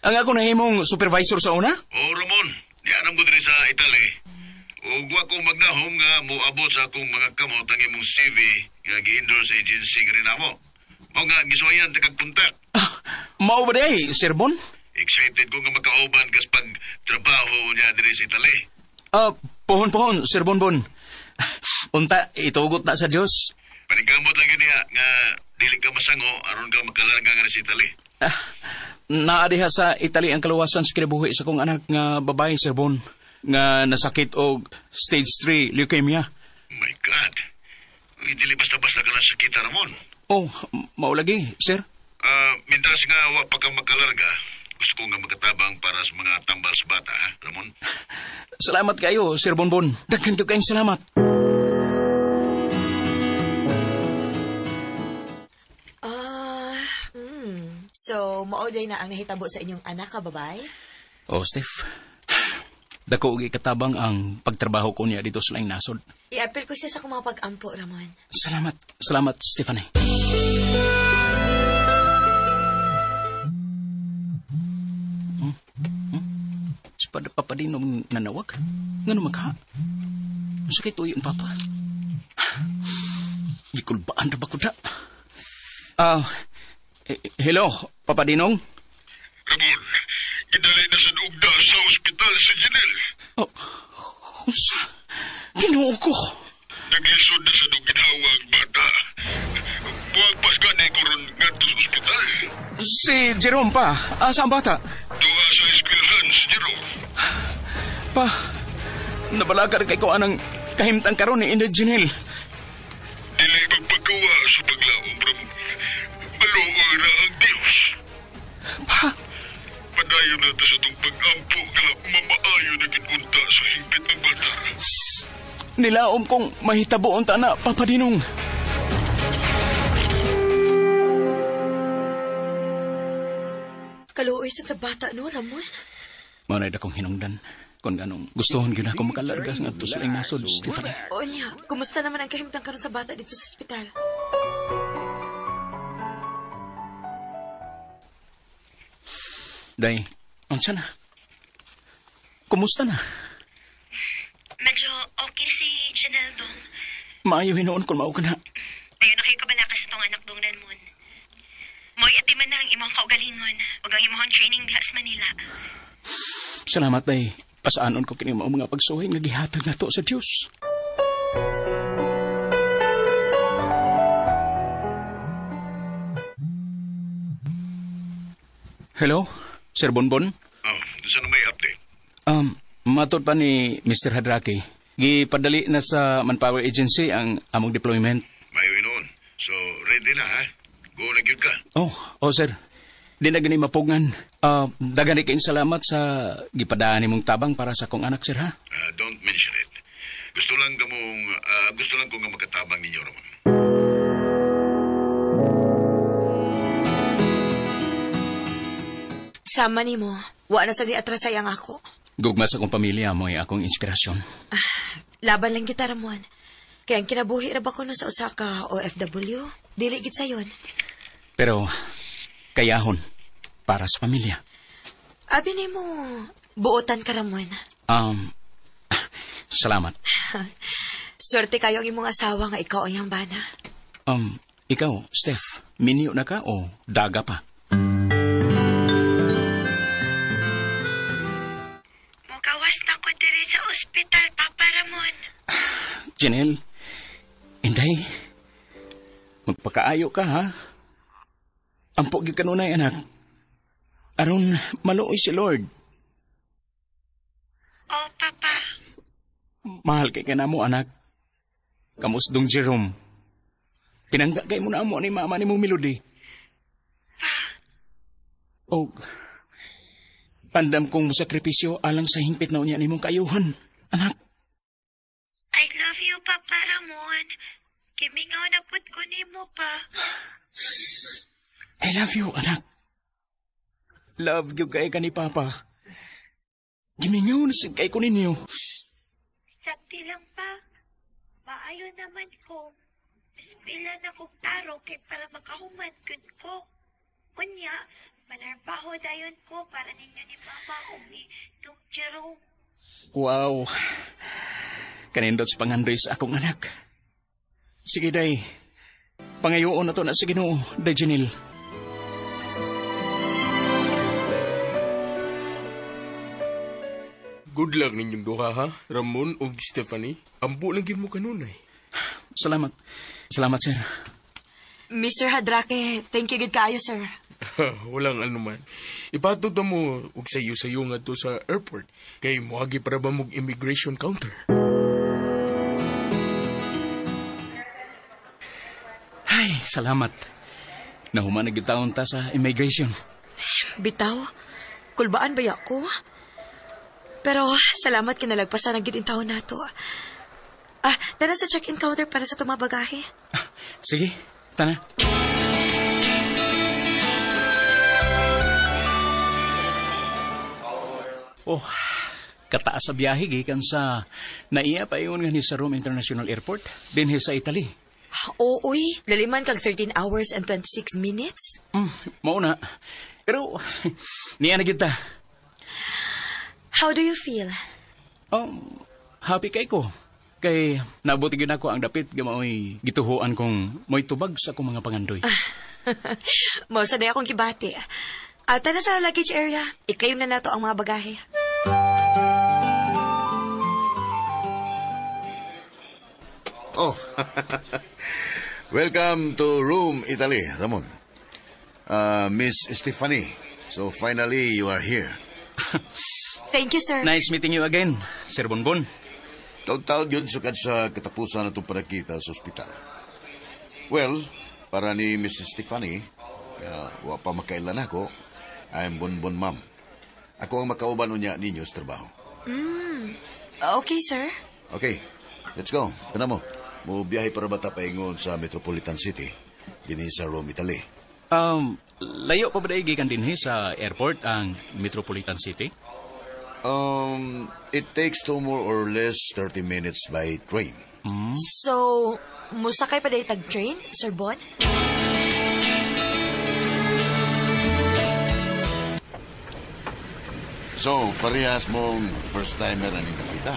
S4: Ang ako nahimong supervisor sa una?
S14: Ramon. Di alam ko din sa Italy. Ug wa ko magnahom nga moabot sa akong mga kamot ang imong CV nga gi-endorse sa agency nga rin ako. Mao nga gisuwayan ta kag kontak.
S4: Mao ba day, Sir Bon?
S14: Excited ko nga makauban kas pag trabaho niya diri sa Italy.
S4: Pohon, Sir Bonbon. Unta, itugot na sa Diyos.
S14: Panigamot lang yun niya nga dili ka masango aron ka makalarga nga sa Italy.
S4: Naadiha sa Italy ang kaluwasan sa kinabuhi sa kong anak nga babae, Sir Bon, nga nasakit og stage 3 leukemia.
S14: My God. Dili basta-basta ka lang sakita, Ramon.
S4: Maulagi, sir.
S14: Mintas nga wa pa ka makalarga, gusto ko nga magkatabang para sa mga tambal sa bata, ha, Ramon?
S4: Salamat kayo, Sir Bonbon. Daghan kayo kayong salamat.
S8: So, maoday na ang nahitabo sa inyong anak ka, babay?
S4: Steph. Dako og ikatabang ang pagtrabaho ko niya dito sa laing nasod.
S8: I-appeal ko siya sa kung mga pag-ampo, Ramon.
S4: Salamat, Stephanie. Papadinom nanawag? Ngano magha? Sakit tuyo ang papa. Ikulbaan na ba ko na? Hello, Papa Dinong?
S14: Ramon, idalay na sa ugda sa ospital sa Janelle.
S4: Ginoo ko.
S14: Naglisod na sa ginhawa ang bata. Buwag pas ka na ikoron nga sa ospital.
S4: Si Jerome pa. Asa ang bata?
S14: Doon sa eskwelahan si Jerome.
S4: Pa, nabalagar kay ko anang kahimtang karon ni Ina Janelle.
S14: Dili magpagawa sa paglaom, Ramon. Maluwag na ang Diyos.
S4: Pa?
S14: Padayon na sa itong pag-ampo nga mamaayo na ginunta sa hingpit ng bata.
S4: Nilaom kong mahitabuon ta na, Papa Dinong.
S8: Kaluoy sa bata, no, Ramon?
S4: Manay akong hinungdan. Kung ganong gustuhon yun ako makalargas nga to sa nasod, Stephanie.
S8: O niya, kumusta naman ang kahimtang karon sa bata dito sa ospital?
S4: Day, unsa na? Kumusta na?
S13: Medyo okay si Janelle dong.
S4: Maayo hinoon kung mao ka na.
S13: Ayun na kayo kabalakas itong anak dong Ranmon. Mo'y atiman na ang imong kaugalingon o ang imong training diha sa Manila.
S4: Salamat, Day. Pasaanon ko kini mga pagsuhay nga gihatag na to sa Diyos. Hello, Sir Bonbon?
S14: Saan may update?
S4: Matod pa ni Mr. Hadrake. Gipadali na sa Manpower Agency ang among deployment.
S14: Mayo noon. So, ready na, ha? Go na gyud ka.
S4: Sir. Di na gani mapugngan. Dagani kayong salamat sa gipadaan nimong tabang para sa kong anak, sir, ha?
S14: Don't mention it. Gusto lang kong nga makatabang ninyo, Ramon.
S8: Sama ni mo. Wa na sa di atrasay ang ako.
S4: Gugma sa akong pamilya mo ay akong inspirasyon.
S8: Laban lang kita, Ramon. Kaya ang kinabuhi ra ba ko no sa usa ka OFW? Dili gid sayon.
S4: Pero, kayahon. Para sa pamilya.
S8: Abi ni mo, buotan ka, Ramon.
S4: Salamat.
S8: Swerte kayo ang imong asawa nga ikaw ang hambana.
S4: Ikaw, Steph, minyo na ka o daga pa?
S13: Mugawas na ko diri sa ospital, Papa Ramon.
S4: Janelle, Inday, magpakaayo ka, ha? Ampo gyud kanunay, anak. Aron maluoy si Lord.
S13: Oh, Papa.
S4: Mahal kay kanamo, anak. Kamusdong Jerome. Pinangga kay mo na amo ni mama ni mong Melody. Og, pandam kong musakripisyo alang sa hingpit na unya ni mong kayuhan, anak.
S13: I love you, Papa Ramon. Kimingaw na pud ko nimo pa.
S4: I love you, anak. Love you kay ka ni Papa. Gimingaw na sig kay ko ninyo.
S13: Sakti lang pa. Maayo naman ko. Pila na kong taro kay para makahuman kun ko. Unya, manarbaho dayon ko para ninyo ni Mama o ni Dong Jerome.
S4: Wow. Kanindot sa pangandoy sa akong anak. Sige, day. Pangayoon na to na sa Ginoo, day Janelle.
S12: Good luck ninyong duha, ha? Ramon o Stephanie. Ampo lang mo kanunay.
S4: Salamat. Salamat, sir.
S8: Mr. Hadrake, thank you gid kaayo, sir.
S12: Walang anuman. Ipatod na mo og sayo-sayo nga to sa airport. Kay muagi para ba mong immigration counter?
S4: Ay, salamat. Nahuman na gitaon ta sa immigration.
S8: Bitaw, kulbaan ba ako? Pero salamat kinalagpasan ang gid taon nato. Tara sa check-in counter para sa tumabagahe.
S4: Sige, tana. Oh, kataas sa biyahe gikan sa naiya pa yun nga ni sa Rome International Airport dinhi sa Italy.
S8: Uy, laliman kag 13 hours and 26 minutes.
S4: Mauna. Pero niya na kita.
S8: How do you feel?
S4: Happy kay ko. Kay nabuti gyud ako ang dapit gamoy gituhuan kong moy tubag sa akong mga pangandoy.
S8: Mo sa day akong kibati. Ata na sa luggage area. Ikayo na nato ang mga bagahe.
S15: Oh, welcome to Rome, Italy, Ramon. Miss Stephanie. So finally you are here.
S8: Thank you, sir.
S4: Nice meeting you again, Sir Bonbon.
S15: Taon-taon yun sukad sa katapusan na itong panagkita sa ospital. Well, para ni Miss Stephanie, wa pa makailan ako, I'm Bonbon Ma'am. Ako ang makauban niya ninyo sa trabaho.
S8: Okay, sir.
S15: Okay, let's go. Tana mo, biyahe para bata paingon sa Metropolitan City, din sa Rome, Italy.
S4: Layo pa ba gikan dinhi sa airport ang Metropolitan City?
S15: It takes 2 more or less 30 minutes by train.
S8: So, musakay pa day tag-train, Sir Bon?
S15: So, parehas mong first timer ang nakita.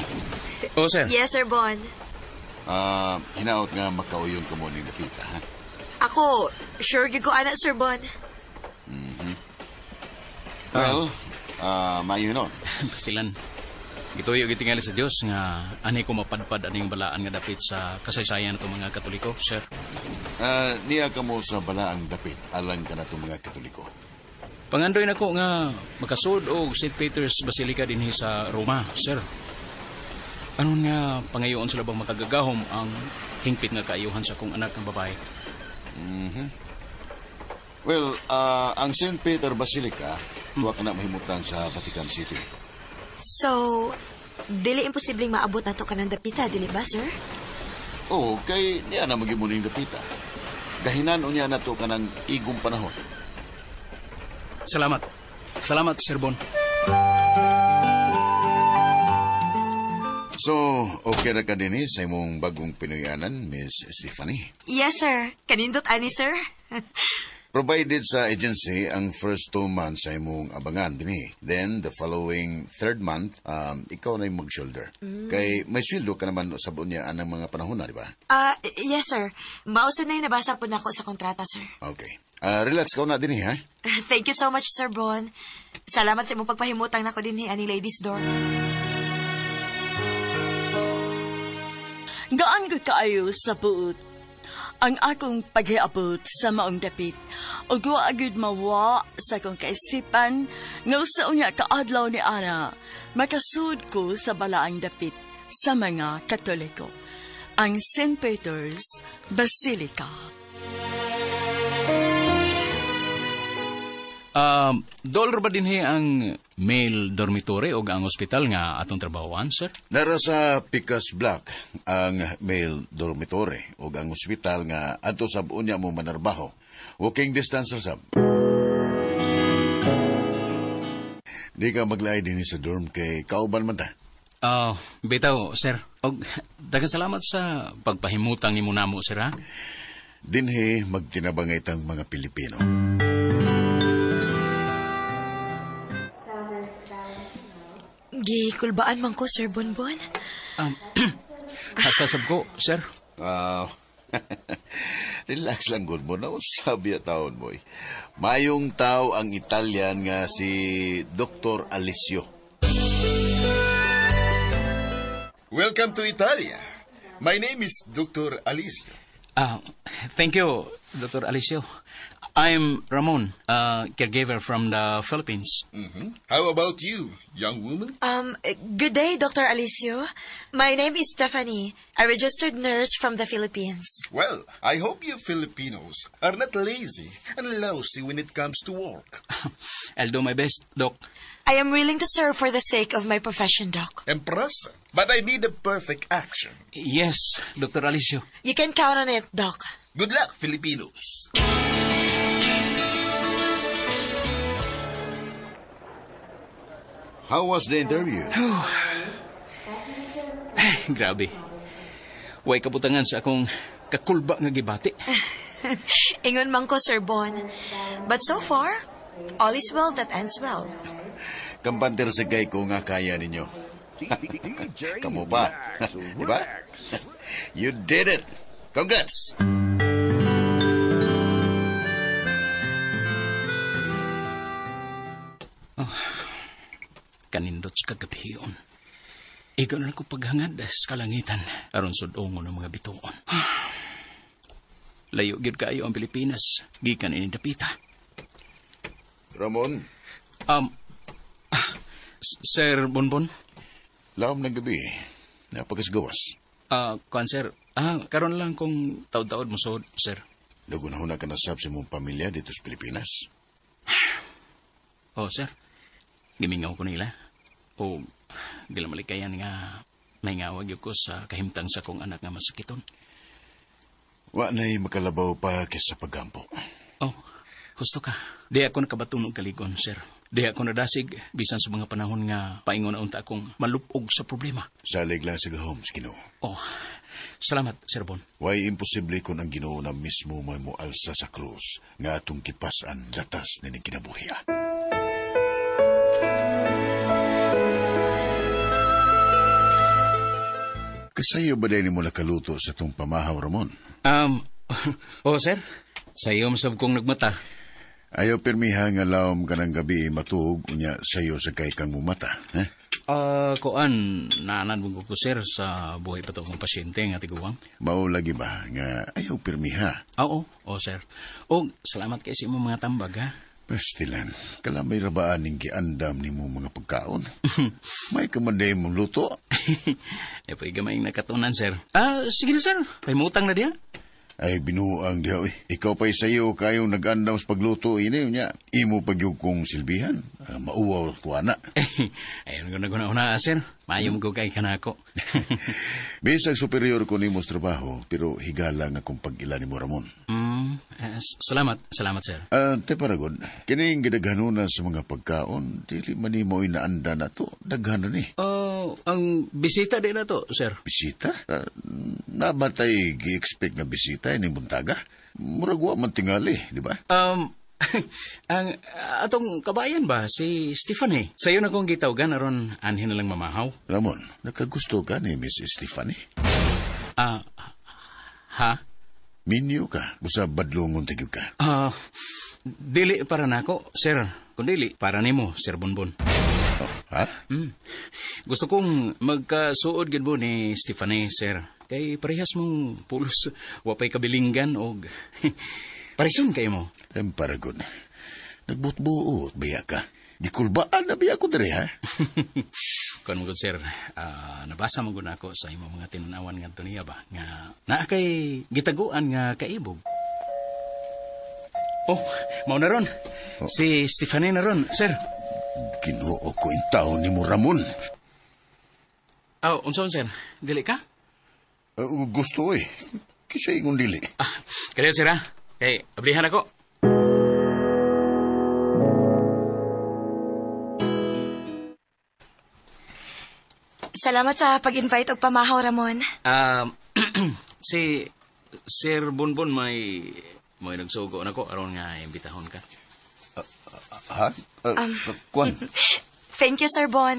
S4: Oh, sir.
S8: Yes, Sir Bon.
S15: Hinaot nga makauyon ka mo ning nakita, ha?
S8: Ako, sure gid ko anak, Sir Bon.
S15: Well, mayo nun.
S4: Pastilan. Gituyo gitingali sa Dios nga ani ko mapadpad aning balaan nga dapit sa kasaysayan nato mga Katoliko, sir.
S15: Niya ka mo sa balaang dapit alang ka nato mga Katoliko.
S4: Pangandoy nako nga makasud og St. Peter's Basilica dinhi sa Roma, sir. Anon nga pangayoon sila bang makagagahom ang hingpit nga kaayuhan sa kong anak ng babae?
S15: Well, ang St. Peter Basilica, huwag ka na mahimutang sa Vatican City.
S8: So, dili imposibleng maabot nato kanang dapita, dili ba, sir?
S15: Oo, kay niya na magimuning dapita. Dahinan o niya nato kanang igong panahon.
S4: Salamat. Salamat, Sir Bon.
S15: So, okay na ka din sa imong bagong pinuyanan, Miss Stephanie?
S8: Yes, sir. Kanindot ani, sir.
S15: Provided sa agency ang first 2 months sa imong abangan din. Then, the following 3rd month, ikaw na yung mag-shoulder. Kay may sweldo ka naman sa buon niya anang mga panahon na, di ba?
S8: Yes, sir. Mauso na yung nabasa po na ako sa kontrata, sir.
S15: Okay. Relax ka na din, ha?
S8: Thank you so much, Sir Bon. Salamat sa imong pagpahimutang nako din ani ladies door.
S2: Gaan ko kaayo sa buot ang akong paghiabot sa maong dapit o gawa agad mawa sa akong kaisipan nga usa unya kaadlaw ni Ana makasud ko sa balaang dapit sa mga Katoliko, ang St. Peter's Basilica.
S4: Dollar ba din ang male dormitory o ang ospital nga atong trabahoan, sir?
S15: Nara sa Picas Black ang male dormitory o ang ospital nga ato sa buon niya mo manarbaho. Walking distance sab. Di ka maglay din sa dorm kay kauban man ta.
S4: Bitaw, sir. Og daghang salamat sa pagpahimutang nimo namo, sir, ha?
S15: Dinhi magtinabangay tang mga Pilipino.
S8: Gikulbaan man ko, Sir Bonbon.
S4: Hasta sab ko, sir.
S15: Relax lang, good mo. Sabi taon mo. Mayong tao ang Italian nga si Dr. Alicio.
S16: Welcome to Italia. My name is Dr. Alicio.
S4: Thank you, Dr. Alicio. I'm Ramon, caregiver from the Philippines.
S16: How about you, young woman?
S8: Good day, Dr. Alicio. My name is Stephanie, a registered nurse from the Philippines.
S16: Well, I hope you Filipinos are not lazy and lousy when it comes to work.
S4: I'll do my best, Doc.
S8: I am willing to serve for the sake of my profession, Doc.
S16: Impressive. But I need a perfect action.
S4: Yes, Dr. Alicio.
S8: You can count on it, Doc.
S16: Good luck, Filipinos.
S15: How was the interview?
S4: Grabe. Way kabutangan sa akong kakulba nga gibati.
S8: Ingon man ko, Sir Bon. But so far, all is well that ends well.
S15: Kampanter sa gay ko nga kaya ninyo. Kamu ba? Diba? You did it. Congrats.
S4: Kanindot sa kagabiyon. Ikaw na ko paghangad sa kalangitan aron sudongon ng mga bituon. Layo gyud kayo ang Pilipinas, gikan ini dapita.
S15: Ramon?
S4: Sir Bonbon?
S15: Laom ng gabi. Napagasgawas.
S4: Kuan sir. Karon lang kung taod-taod mo sod, sir.
S15: Nagunahuna ka na sab sa mong pamilya dito sa Pilipinas.
S4: Sir. Gimingaw ko nila. O gilamalikayan nga may ngawag ko sa kahimtang sa kong anak nga masakiton.
S15: Wa na'y makalabaw pa kesa paggampo.
S4: Gusto ka. Di ako nakabatunog kaligon, sir. Di ako nadasig bisan sa mga panahon nga paingon na unta akong malupog sa problema.
S15: Salig lang sa gahom, Ginoo.
S4: Salamat, Sir Bon.
S15: Way imposible kung ang Ginoo na mismo may moalsa sa krus nga atong kipasan latas na kinabuhi. Kasayo ba dahil mo nakaluto sa itong pamahaw, Ramon?
S4: Sir. Sayo masab kong nagmata.
S15: Ayaw pirmiha nga lawom ka ng gabi matuog unya sayo sa kay kang mumata.
S4: Kuan, naanan mo ko, sir, sa buhay pa ito kong pasyente nga tiguwang.
S15: Mao lagi ba nga ayaw pirmiha?
S4: Oo, sir. Salamat kayo sa imong mga tambag, ha?
S15: Pastilan, kalamay rabaan ning giandam ni mo mga pagkaon. May kamanday mong luto.
S4: Pa'y gamay nakatunan, sir. Sige na, sir. Pa'y mutang na diya.
S15: Ay, binuang diha, eh. Ikaw pa'y sayo kayong nag-andam sa pagluto ini, niya. Imo pagyug kong silbihan. Mauwaw ko, ana.
S4: Ayun ko na, sir. Mayom ko kay kanako.
S15: Bisag superior ko ni mo sa trabaho, pero higala nga kung pag-ila ni mo, Ramon.
S4: Salamat, sir.
S15: Te Paragon, kining gidaghanon na sa mga pagkaon, dili man mo inaanda na to, daghan na ni.
S4: Ang bisita din na to, sir.
S15: Bisita? Nabatay gi-expect na bisita ini buntaga. Muragwa man tingali, di ba?
S4: Ang atong kabayan ba, si Stephanie. Sayo na kong gitawgan aron anhin na lang mamahaw.
S15: Ramon, nakagusto ka ni Miss Stephanie?
S4: Ha?
S15: Minyo ka, busa badlongon tigyo ka.
S4: Dili para nako, sir. Kung dili, para nimo, Sir Bonbon.
S15: Ha?
S4: Gusto kong magkasuod gid mo ni Stephanie, sir. Kay parehas mong pulos, wapay kabilinggan og parison kayo mo.
S15: Paragon, nagbutbuot, baya ka. Gikulbaan na biya ko dere, ha?
S4: Kung mo sir, nabasa mo guna ako sa imo mga tinunawan nga niya ba? Nga, naa kay gitaguan nga kaibog. Oh, mao na ron. Si Stephanie na ron, sir.
S15: Ginoo ko in taon ni mo, Ramon.
S4: Unsaon, sir? Dili ka?
S15: Gusto, eh. Kisa ingon dili.
S4: Kaya, sir, ha? Kay, ablihan ako.
S8: Salamat sa pag-invite og pamahaw, Ramon.
S4: Si Sir Bonbon may nagsugo na ko aron nga imbitahon ka.
S15: Ha? Kwan?
S8: Thank you, Sir Bon.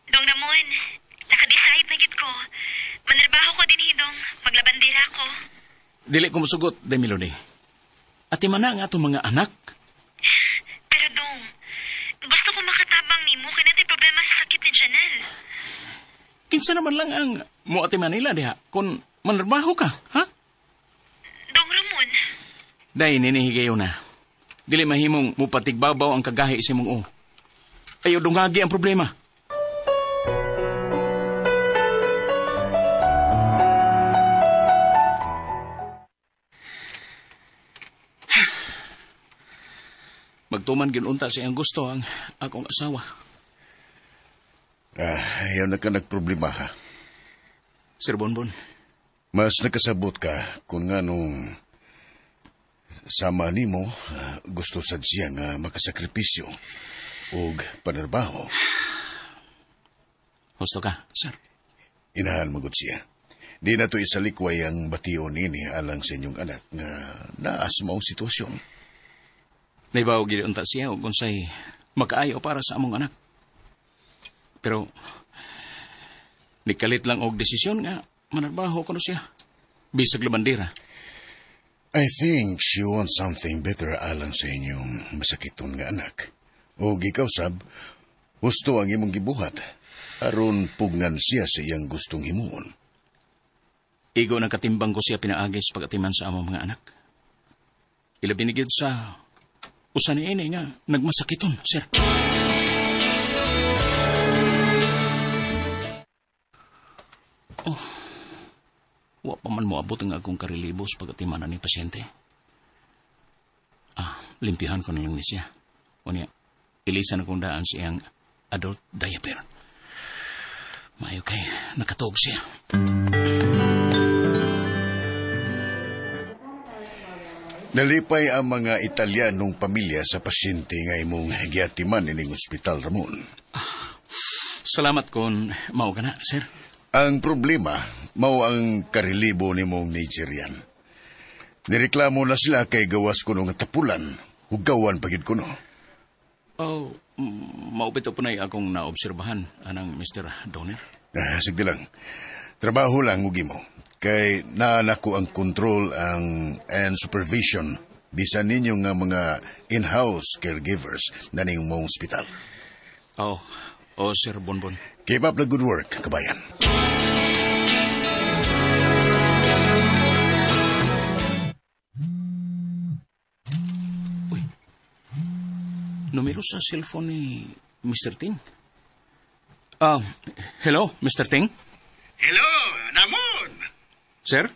S13: Dong Ramon, nakadecide na gid ko. Manarbaho ko din hidong, maglabandera ko.
S4: Dili ko musugot, de Melody. Ati man nga itong mga anak.
S13: Pero Dong, gusto ko makatabang nimo kaya natin problema sa sakit ni Janelle.
S4: Kinsa naman lang ang mo ati Manila diha kung manarbaho ka, ha?
S13: Dong Ramon.
S4: Dahil ninihigayo na. Dili mahimong mupatigbabaw ang kagahi sa mong o. Ayaw dungagi ang problema. Magtuman ginunta siyang gusto ang akong asawa.
S15: Ayaw na ka nagproblema, ha?
S4: Sir Bonbon.
S15: Mas nakasabot ka kung nga nung sama ni mo, gusto sad siya nga makasakripisyo o panarbaho.
S4: Gusto ka, sir?
S15: Inahan magod siya. Di na to isalikway ang bation nini alang sa inyong anak nga naas maong sitwasyon.
S4: Naibaw gid unta siya ug unsay makaayo para sa among anak. Pero nikalit lang og desisyon nga manarbaho kuno siya. Bisag labandera.
S15: I think she wants something better alang sa inyong masakiton nga anak. O ikaw sab, gusto ang imong gibuhat aron pugngan siya sa iyang gustong himuon.
S4: Igo nang katimbang ko siya pinaagis pagatiman sa among mga anak. Ilabi ni gyud sa usa ni ini nga nagmasakiton, sir. Wa pa man mo abot ang akong karilibos pagatimanan ni pasyente. Limpihan ko na lang ni siya. O niya, ilisan akong daan siyang adult diaper. Maayo kay nakatuog siya.
S15: Nalipay ang mga Italianong pamilya sa pasyente nga imong giatiman ining ospital, Ramon.
S4: Salamat kung mao ka na, sir.
S15: Ang problema, mao ang karilibo ni mong Nigerian. Nireklamo na sila kay gawas ko nga tapulan, hugawan pagid ko no.
S4: Maupito po na akong naobserbahan, anang Mr. Donner.
S15: Sige lang. Trabaho lang, ugi mo. Kay naanako ang control and supervision bisan ninyo nga mga in-house caregivers na ning mong ospital.
S4: Sir Bonbon.
S15: Keep up the good work, kabayan.
S4: Uy, numero sa cellphone ni Mr. Ting. Hello, Mr. Ting?
S14: Hello, Ramon.
S4: Sir?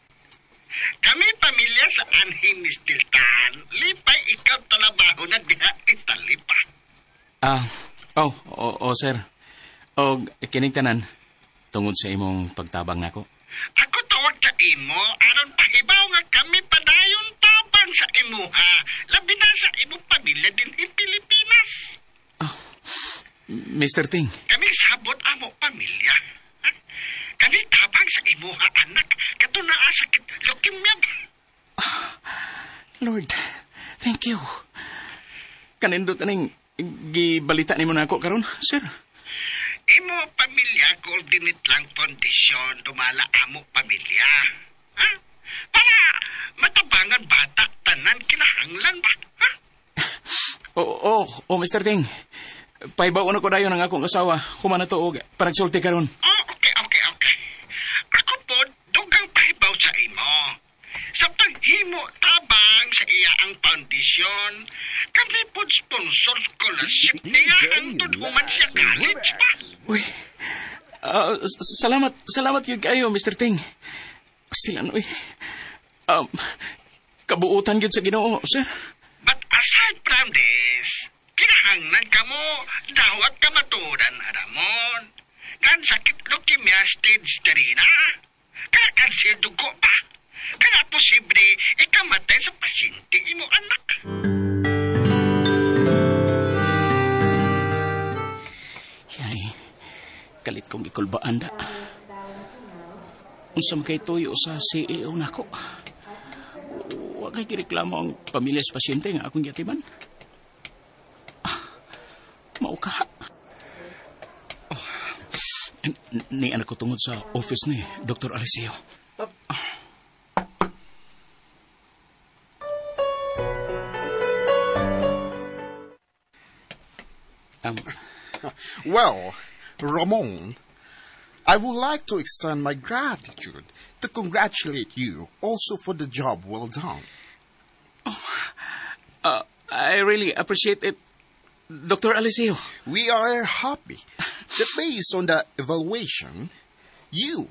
S14: Kami pamilya sa anhing ni Stiltan. Lipay ikaw talabaho na diha Italy pa.
S4: Sir. O, kining tanan, tungod sa imong pagtabang nako.
S14: Ako tawag sa imo, aron pahibaw nga kami padayon tabang sa imuha. Labi na sa imong pamilya din in Pilipinas.
S4: Mr. Ting.
S14: Kami sabot amo pamilya. Kami tabang sa imuha anak. Kato na sakit leukemia ba?
S4: Lord, thank you. Kanindot aning gibalita nimo nako karon, sir.
S14: Imo pamilya coordinate lang foundation dumala amo pamilya. Ha? Para matabangan bata tanan kinahanglan ba? Ha?
S4: Mr. Ting. Paibaw na ko dayon ang akong asawa. Humana to og panagsulti karon.
S14: Okay. Ako po dugang paibaw sa imo. Sa paghimo tabang sa iya ang foundation, kami po sponsor scholarship niya ang tudhuman siya college pa.
S4: Uy, salamat yun kayo, Mr. Ting. Stilan, kabuutan yun sa Ginoo, sir.
S14: But aside from this, kinahanglan ka mo, dawat ka matudan, Ramon. Kan sakit leukemia stage 3 na. Kaya kansil dugo pa. Kaya posible ikamatay sa pasyente imo anak.
S4: Yay, kalit kong ikulbaan da. Unsam kay tuyo sa CEO nako. Wa kay gireklamo ang pamilya sa pasyente nga akong yatiman. Mao ka. Ni anak ko tungod sa office ni Dr. Alicio.
S16: Well, Ramon, I would like to extend my gratitude to congratulate you also for the job well done.
S4: I really appreciate it, Dr. Alicio.
S16: We are happy that based on the evaluation, you,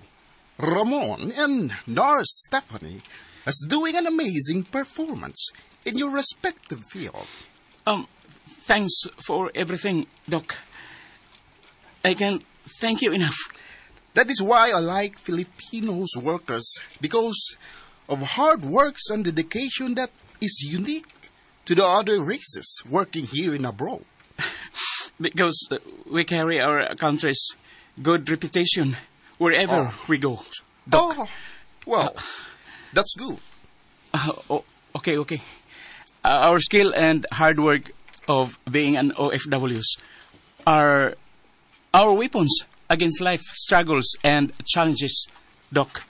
S16: Ramon, and Nurse Stephanie is doing an amazing performance in your respective field.
S4: Thanks for everything, Doc. I can't thank you enough.
S16: That is why I like Filipinos workers, because of hard works and dedication that is unique to the other races working here in abroad.
S4: Because we carry our country's good reputation wherever we go, Doc.
S16: Well, that's good.
S4: Okay. Our skill and hard work of being an OFWs are our weapons against life struggles and challenges, Doc.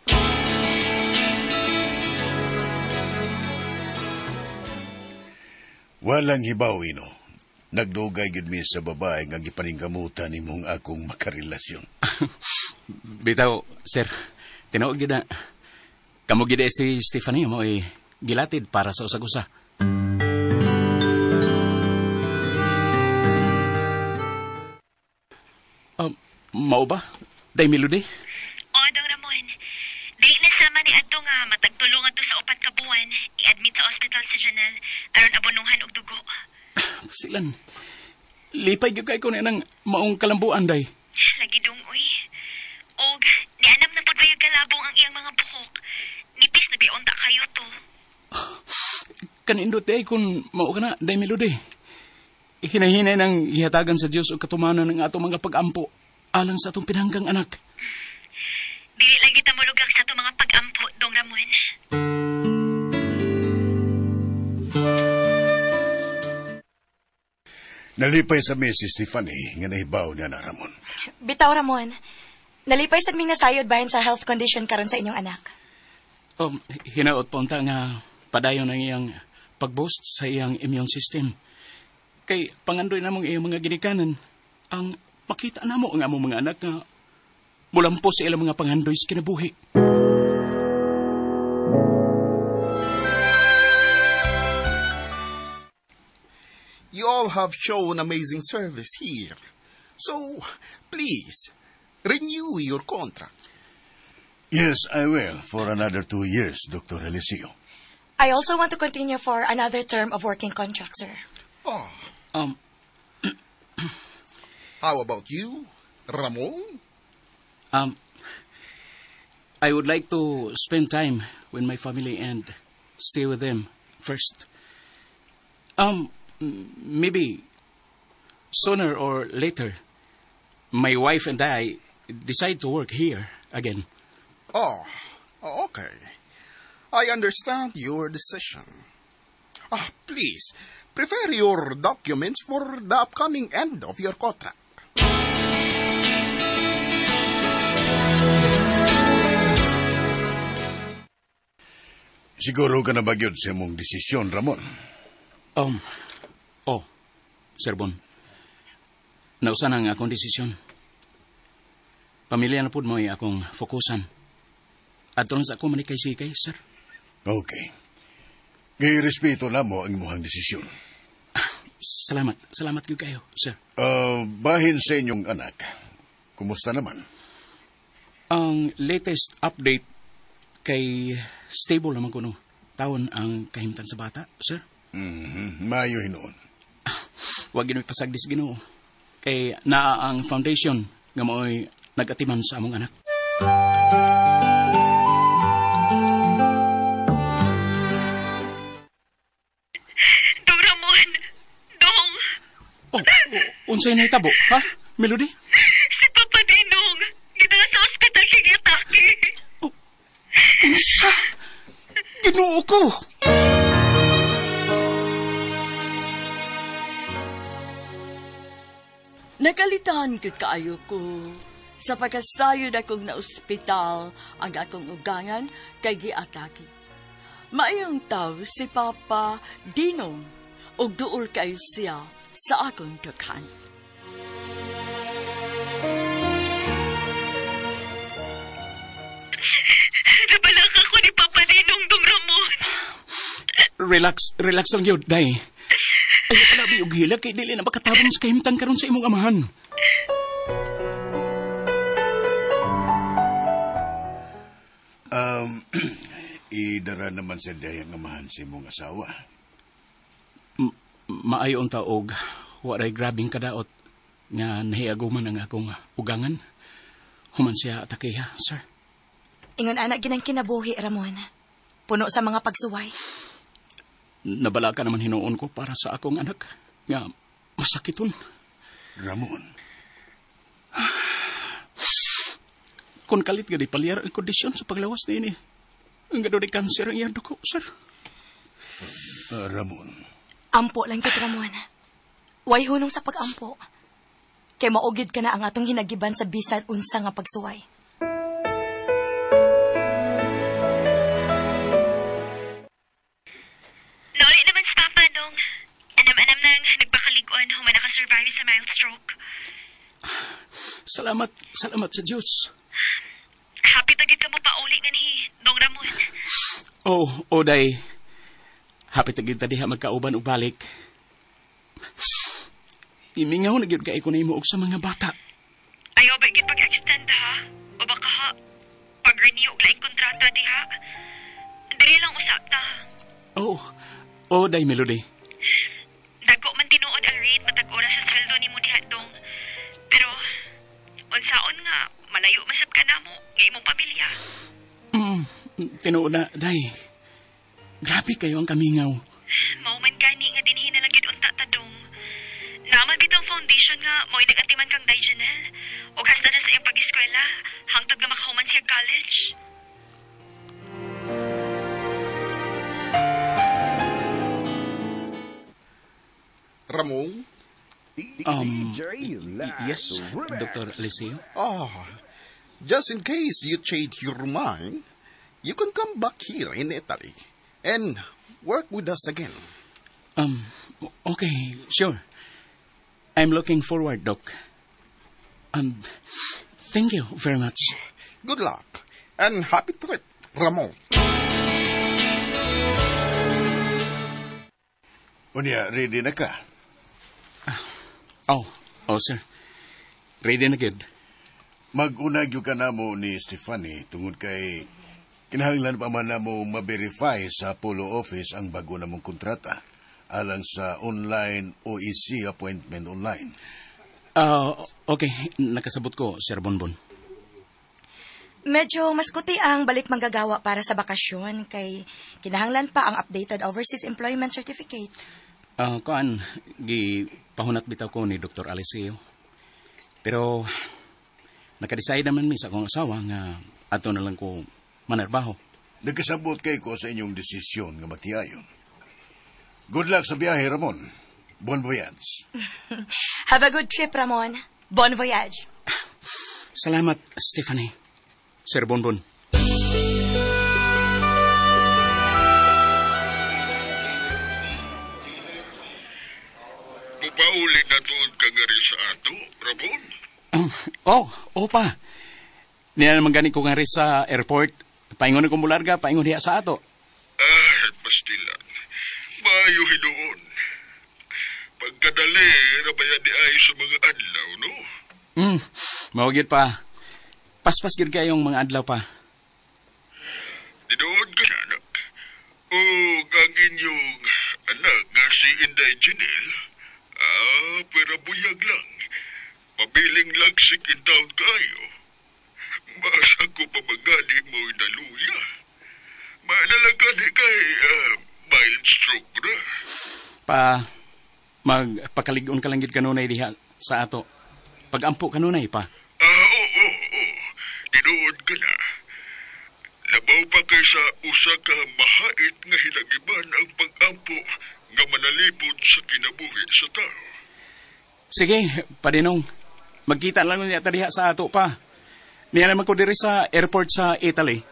S15: Walang hibaw, Ino. Nagdugay gid mi sa babae nga gipaningkamutan nimong akong makarelasyon.
S4: Bitaw, sir. Tinuod gid na. Kamo gid si Stephanie mo ay gilatid para sa usag-usa. Mao ba? Day Melody?
S13: Dong Ramon. Day na sama ni Adto nga matagtulungan to sa 4 ka buwan. I-admit sa ospital sa Janelle aron abonungan og dugo.
S4: Silan. Lipay gyud kay ko na nang maong kalambuan day.
S13: Lagi dong uy. Og nianam na pud bayag kalabong ang iyang mga buhok. Nipis na bionta kayo to.
S4: Kanindot day kun mao kana Day Melody. Hinahinay nang ihatagan sa Dios og katumanon ng atong mga pag-ampo alang sa atong pinanggang anak.
S13: Dili lang kita mulugak sa atong mga pag-ampo, Dong Ramon.
S15: Nalipay sa mi si Stephanie nga nahibaw niya na Ramon.
S8: Bitaw, Ramon. Nalipay sa ming nasayod bahin sa health condition karon sa inyong anak.
S4: Hinaot punta nga padayon ang iyang pag-boost sa iyang immune system. Kay pangandoy namong iyang mga ginikanan, ang makita namo ang among mga anak nga mulampo sa ilang mga pangandoy sa kinabuhi.
S16: You all have shown amazing service here. So, please, renew your contract.
S15: Yes, I will, for another 2 years, Dr. Eliseo.
S17: I also want to continue for another term of working contract, sir.
S16: Oh. How about you, Ramon?
S4: I would like to spend time with my family and stay with them first. Maybe sooner or later, my wife and I decide to work here again.
S16: Oh, okay. I understand your decision. Please, prepare your documents for the upcoming end of your contract.
S15: Siguro ka na ba gyud sa imong desisyon, Ramon?
S4: Sir Bon. Nausan ang akong desisyon. Pamilya na po mo akong fokusan. At doon sa ako manikay-sikay, sir.
S15: Okay. Gay respeto na mo ang imuhang desisyon.
S4: Salamat kayo kayo, sir.
S15: Bahin sa inyong anak. Kumusta naman?
S4: Ang latest update kay stable naman ko no. Taon ang kahimtan sa bata, sir.
S15: Mayo hinoon.
S4: Huwag gino'y pasagdis ginoo. Kay naa ang foundation nga mo'y nag-atiman sa among anak.
S3: Dong Ramon! Dong!
S4: Unsay na hitabo, ha? Melody?
S3: Si Papa Dinong! Gidala sa ospital kay atake!
S4: Unsa? Ginoo ko!
S2: Nakalitahan ko kaayo ko. Sa pagkasayod akong na ospital ang akong ugangan kay giatake. Maayong tao si Papa Dinong ug duol kayo siya sa akong dughan.
S3: Nabalak ako ni Papa Dinong, Dong Ramon.
S4: Relax lang yun, day. Ay, palabi og hila kay dili na makatabang sa kahimtang karon sa imong amahan.
S15: Idara naman sa dayang amahan sa imong asawa.
S4: Maayon taog, waray grabing kadaot nga nahiaguman ang akong ugangan. Human siya atakeha, sir.
S17: Ingon anak ginang kinabuhi, Ramon. Puno sa mga pagsuway.
S4: Nabala ka naman hinuon ko para sa akong anak nga masakiton.
S15: Ramon.
S4: Kung kalit ka di palyar ang kondisyon sa paglawas na ini. Ang gado di kanser ang iyang duko, sir.
S15: Ramon.
S17: Ampo lang kit, Ramon. Way hunong sa pag-ampo. Kay maugid ka na ang atong hinagiban sa bisan unsa nga pagsuway.
S3: Nauli naman si Papa, Dong. Anam-anam nang nagpakalig-on human nakasurvive sa mild stroke.
S4: Salamat sa Diyos.
S3: Happy tagid ka mo pauli nga ni Dong Ramon.
S4: Day. Happy tagid tadiha magkauban og balik. Imingaw na gyud kay ko na imo og sa mga bata.
S3: Ayaw ba gid pag-extend ha? O baka ha? Pag-renew og laing kontrata diha. Diri lang usap ta.
S4: Day Melody.
S3: Dagko man tinuod ang rate matag oras sa sweldo nimo diha, Dong. Pero unsaon nga malayo masab ka namo nga imong pamilya.
S4: Tinuod na, day. Grabe kayo ang kamingaw.
S3: Mauman gani nga dinhi na lang gyud unta ta, Dong. Naman bitong foundation nga mo'y nagatiman kang day, Janelle. O hasta na sa iyang pag-eskwela, hangtod nga makahuman siya college.
S16: Ramon?
S4: Yes, Dr. Eliseo?
S16: Just in case you change your mind, you can come back here in Italy and work with us again.
S4: Okay, sure. I'm looking forward, Doc. And thank you very much.
S16: Good luck and happy trip, Ramon.
S15: Unya, ready na ka?
S4: Sir. Ready na good.
S15: Mag-unag yung ka na mo ni Stephanie tungod kay kinahanglan pa man na mo ma-verify sa Polo Office ang bago na mong kontrata alang sa online OEC appointment online.
S4: Okay, nakasabot ko, Sir Bonbon.
S17: Medyo mas kuti ang balik manggagawa para sa bakasyon kay kinahanglan pa ang updated overseas employment certificate.
S4: Pahunat bitaw ko ni Dr. Alicio. Pero nakadecide naman mi sa akong asawa nga ato na lang ko manarbaho.
S15: Nagkasabot kay ko sa inyong desisyon nga magtiayon. Good luck sa biyahe, Ramon. Bon voyage.
S17: Have a good trip, Ramon. Bon voyage.
S4: Salamat, Stephanie. Sir Bonbon.
S14: Mupauli na tuod ka nga rin sa ato, Ramon?
S4: Pa. Niya naman gani ko nga rin sa airport. Paingon ko mularga, paingon diha sa ato.
S14: Pastilan. Maayo hinuon. Pagkadali, rabaya di ay sa mga adlaw, no?
S4: Mawagit pa. Paspas gid kayong mga adlaw pa.
S14: Dinuod ka na, anak. O ang inyong anak nga si Inday Janel, pero buyag lang. Mabiling lagsik in taon kayo. Masa ko pa magani mo naluya. Maalalaga di kay mild stroke na.
S4: Magpakaligon ka lang gid kanunay diha sa ato. Pag-ampo kanunay pa.
S14: Oo. Tinuod ka na. Labaw pa kay sa usa ka mahait nga hinagiban ang pag-ampo nga manalipod sa kinabuhi sa tao.
S4: Sige, Padinong. Magkita lang niya diha sa ato pa. Niya naman ko diri sa airport sa Italy.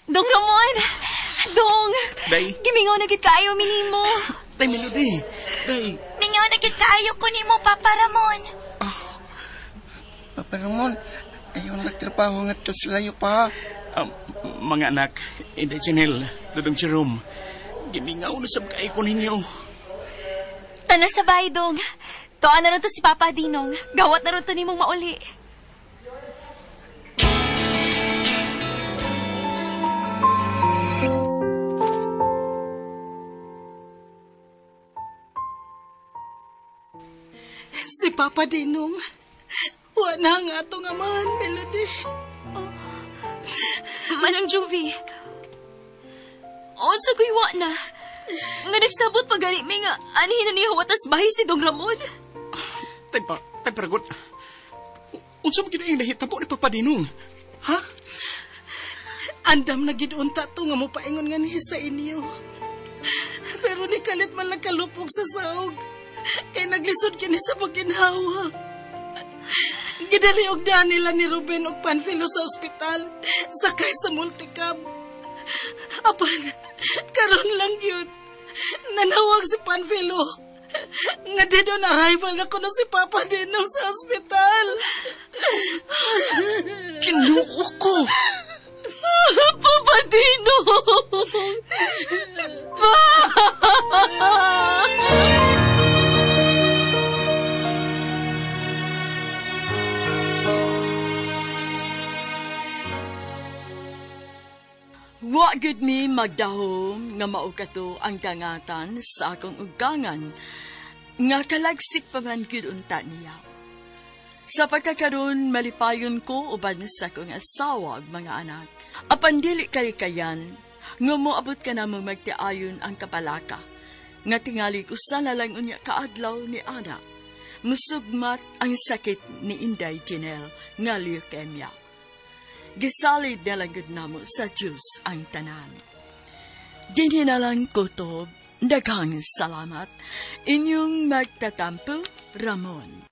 S3: Dong Ramon! Dong!
S4: Day?
S3: Gimingaw na gid kaayo minimo.
S4: Day, Melody! Day!
S8: Mingaw na gid kaayo ko nimo, Papa Ramon.
S10: Papa Ramon, ayaw nagtrabaho nga to sa layo pa.
S4: Mga anak, Inday Janel, Dudong Jerome, gimingaw na sab kaay ko ninyo.
S3: Ano sabay, Dong? Tuan na rin to si Papa Dinong. Gawat na rin to nimong mauli.
S18: Si Papa Dinong, wala nga atong amahan, Melody.
S3: Manong Juvie, sa kuiwa na. Nga nagsabot pa gani may nga anihin na niya watas bahay si Dong Ramon.
S4: Tagparagot. Unsa mo ginaing nahitabo ni Papa Dinong? Ha?
S18: Andam na gidunta to nga mo paingon nga niya sa inyo. Pero ni kalit man lang kalupog sa sahog. Kay naglisod kini sa pagginhawa. Gidaliog na nila ni Ruben og Panfilo sa ospital, sakay sa multicab. Apan, karon lang yun. Nanawag si Panfilo. Nga di doon arrival na kuno si Papa Dinong sa ospital.
S4: Kinuo ko.
S18: Papa Dinong!
S2: Wa gud mi magdahom nga mao kato ang kangatan sa akong ugangan nga kalagsik pa man gud unta niya. Sa pagkakaroon malipayon ko uban sa akong asawa ug mga anak. Apan dili kay kayan nga moabot ka na mo magtiayon ang kapalaka. Nga tingali ko sana lang unya kaadlaw ni Ana. Musugmat ang sakit ni Inday Janel nga leukemia. Gisalid na lang gud namo sa Diyos ang tanan. Dinhi na lang kutob, daghang salamat, inyong magtatampo, Ramon.